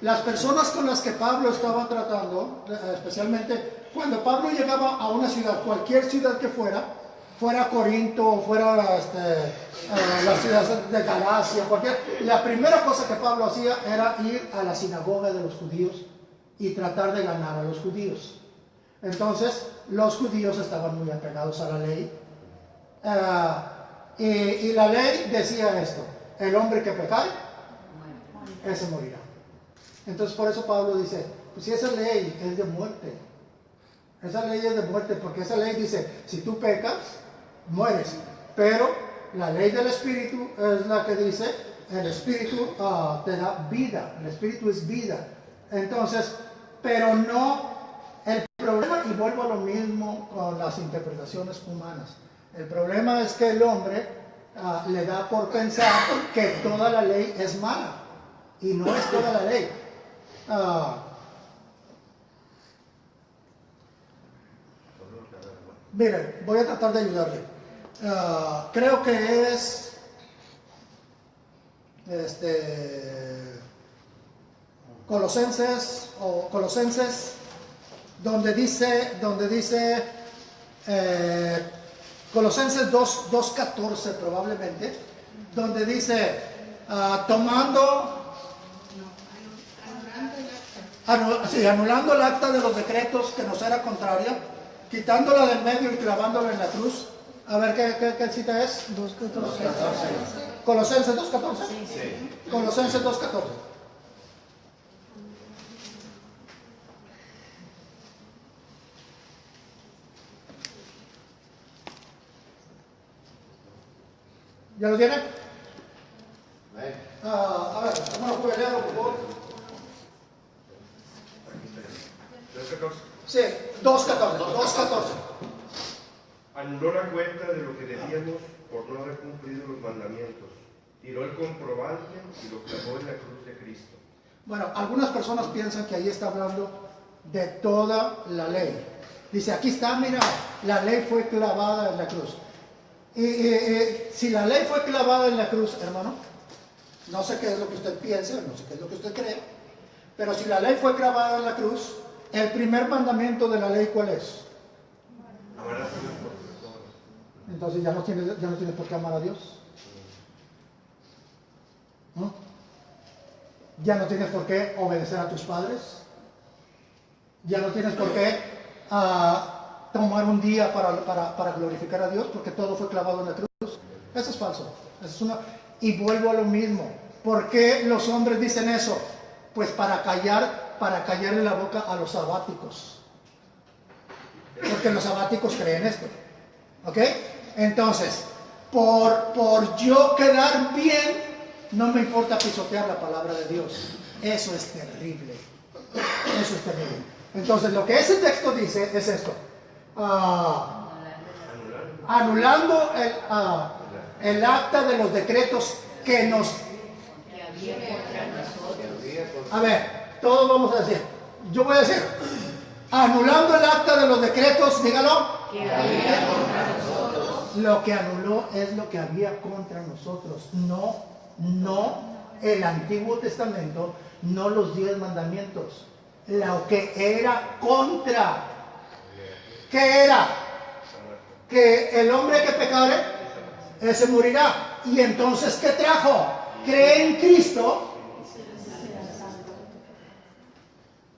las personas con las que Pablo estaba tratando, especialmente cuando Pablo llegaba a una ciudad, cualquier ciudad que fuera Corinto, fuera la ciudad de Galacia, la primera cosa que Pablo hacía era ir a la sinagoga de los judíos y tratar de ganar a los judíos. Entonces, los judíos estaban muy apegados a la ley, y la ley decía esto: el hombre que pecare, ese morirá. Entonces, por eso Pablo dice, pues si esa ley es de muerte, porque esa ley dice, si tú pecas, mueres. Pero la ley del Espíritu es la que dice, el Espíritu te da vida, el Espíritu es vida. Entonces, pero no, el problema, y vuelvo a lo mismo con las interpretaciones humanas, el problema es que el hombre le da por pensar que toda la ley es mala, y no es toda la ley. Miren, voy a tratar de ayudarle. creo que es Colosenses, donde dice Colosenses 2:14 probablemente, donde dice anulando el acta de los decretos que nos era contraria, quitándola del medio y clavándola en la cruz. A ver, ¿qué cita es? 2:14. Colosenses 2:14. Sí. Colosenses 2:14. ¿Ya lo tiene? A ver, hermano Julio, léalo, por favor. 2:14. Sí, 2:14. Anuló la cuenta de lo que debíamos por no haber cumplido los mandamientos. Tiró el comprobante y lo clavó en la cruz de Cristo. Bueno, algunas personas piensan que ahí está hablando de toda la ley. Dice, aquí está, mira, la ley fue clavada en la cruz. Y si la ley fue clavada en la cruz, hermano, no sé qué es lo que usted piensa, no sé qué es lo que usted cree, pero si la ley fue clavada en la cruz, el primer mandamiento de la ley, ¿cuál es? Amarás a Dios por sobre todo. Entonces ya no tienes por qué amar a Dios. ¿No? Ya no tienes por qué obedecer a tus padres. Ya no tienes por qué tomar un día para glorificar a Dios, porque todo fue clavado en la cruz. Eso es falso. Y vuelvo a lo mismo. ¿Por qué los hombres dicen eso? Pues para callarle la boca a los sabáticos. Porque los sabáticos creen esto. ¿Ok? Entonces, por yo quedar bien, no me importa pisotear la palabra de Dios. Eso es terrible. Eso es terrible. Entonces, lo que ese texto dice es esto. Anulando el acta de los decretos que nos... Que había contra nosotros. A ver, todos vamos a decir. Yo voy a decir, anulando el acta de los decretos, dígalo. Que había contra nosotros. Lo que anuló es lo que había contra nosotros. No el Antiguo Testamento, no los 10 mandamientos. Lo que era contra. ¿Qué era? Que el hombre que pecare, ese morirá. Y entonces, ¿qué trajo? Cree en Cristo.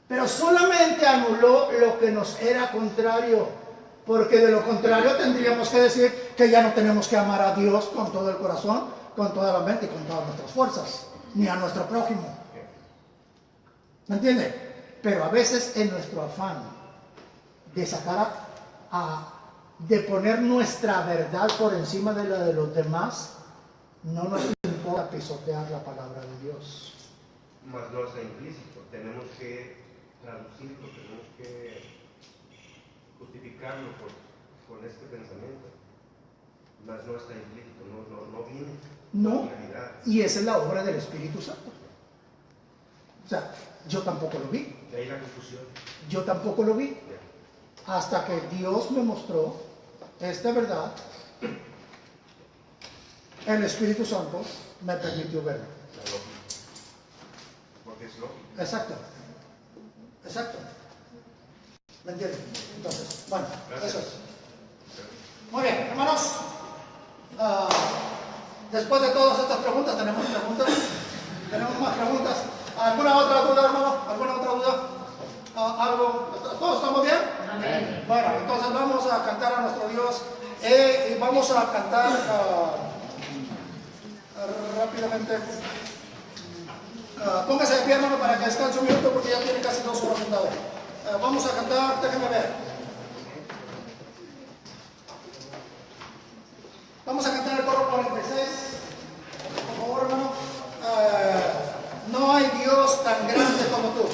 Pero solamente anuló lo que nos era contrario. Porque de lo contrario tendríamos que decir que ya no tenemos que amar a Dios con todo el corazón, con toda la mente y con todas nuestras fuerzas. Ni a nuestro prójimo. ¿Me entiende? Pero a veces en nuestro afán de sacar de poner nuestra verdad por encima de la de los demás, no nos importa pisotear la palabra de Dios. Más no está implícito. Tenemos que traducirlo, tenemos que justificarlo con este pensamiento. Más no está implícito, no viene. No, Realidad. y esa es la obra del Espíritu Santo. O sea, yo tampoco lo vi. De ahí la confusión. Yo tampoco lo vi. Hasta que Dios me mostró esta verdad, el Espíritu Santo me permitió verlo. La lógica. Porque es lógico. Exacto. Exacto. ¿Me entienden? Entonces, bueno, Gracias. eso es. Muy bien, hermanos. Después de todas estas preguntas, ¿tenemos preguntas? ¿Tenemos más preguntas? ¿Alguna otra duda, hermano? ¿Alguna otra duda? ¿Algo? ¿Todos estamos bien? Amén. Bueno, entonces vamos a cantar a nuestro Dios y vamos a cantar rápidamente. Póngase de pie, hermano, para que descanse un minuto porque ya tiene casi 2 horas sentado. Vamos a cantar, déjenme ver. Vamos a cantar el coro 46. Por favor, hermano. No hay Dios tan grande como tú.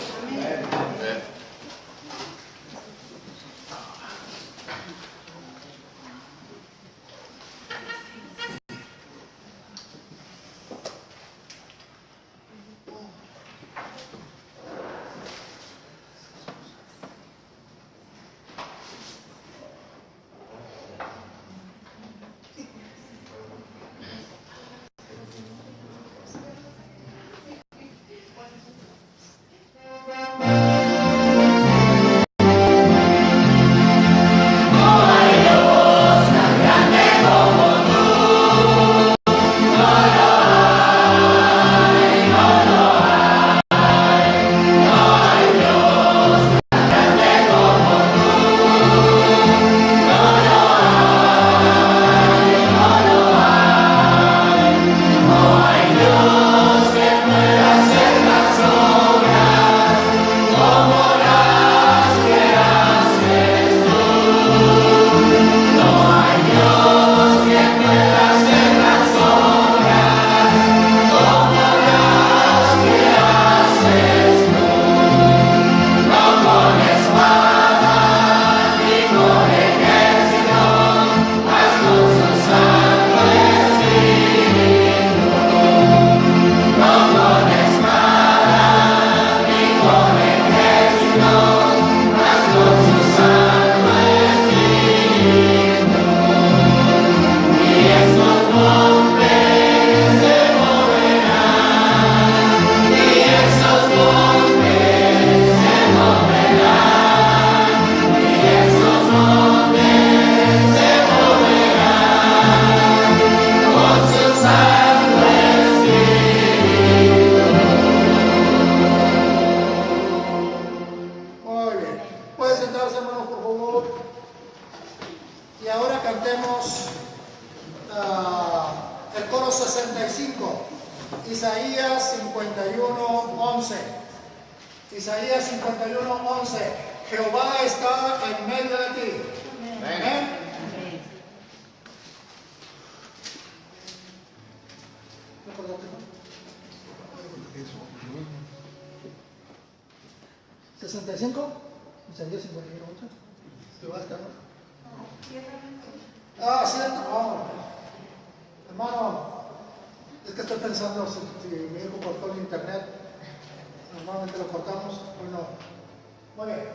Isaías 51:11. Isaías 51:11. Jehová está en medio de ti. Amén. 65, Isaías 51:11. Jehová está. Cierto. Hermano, es que estoy pensando si mi hijo cortó el internet. Normalmente lo cortamos, pues no. Muy bien.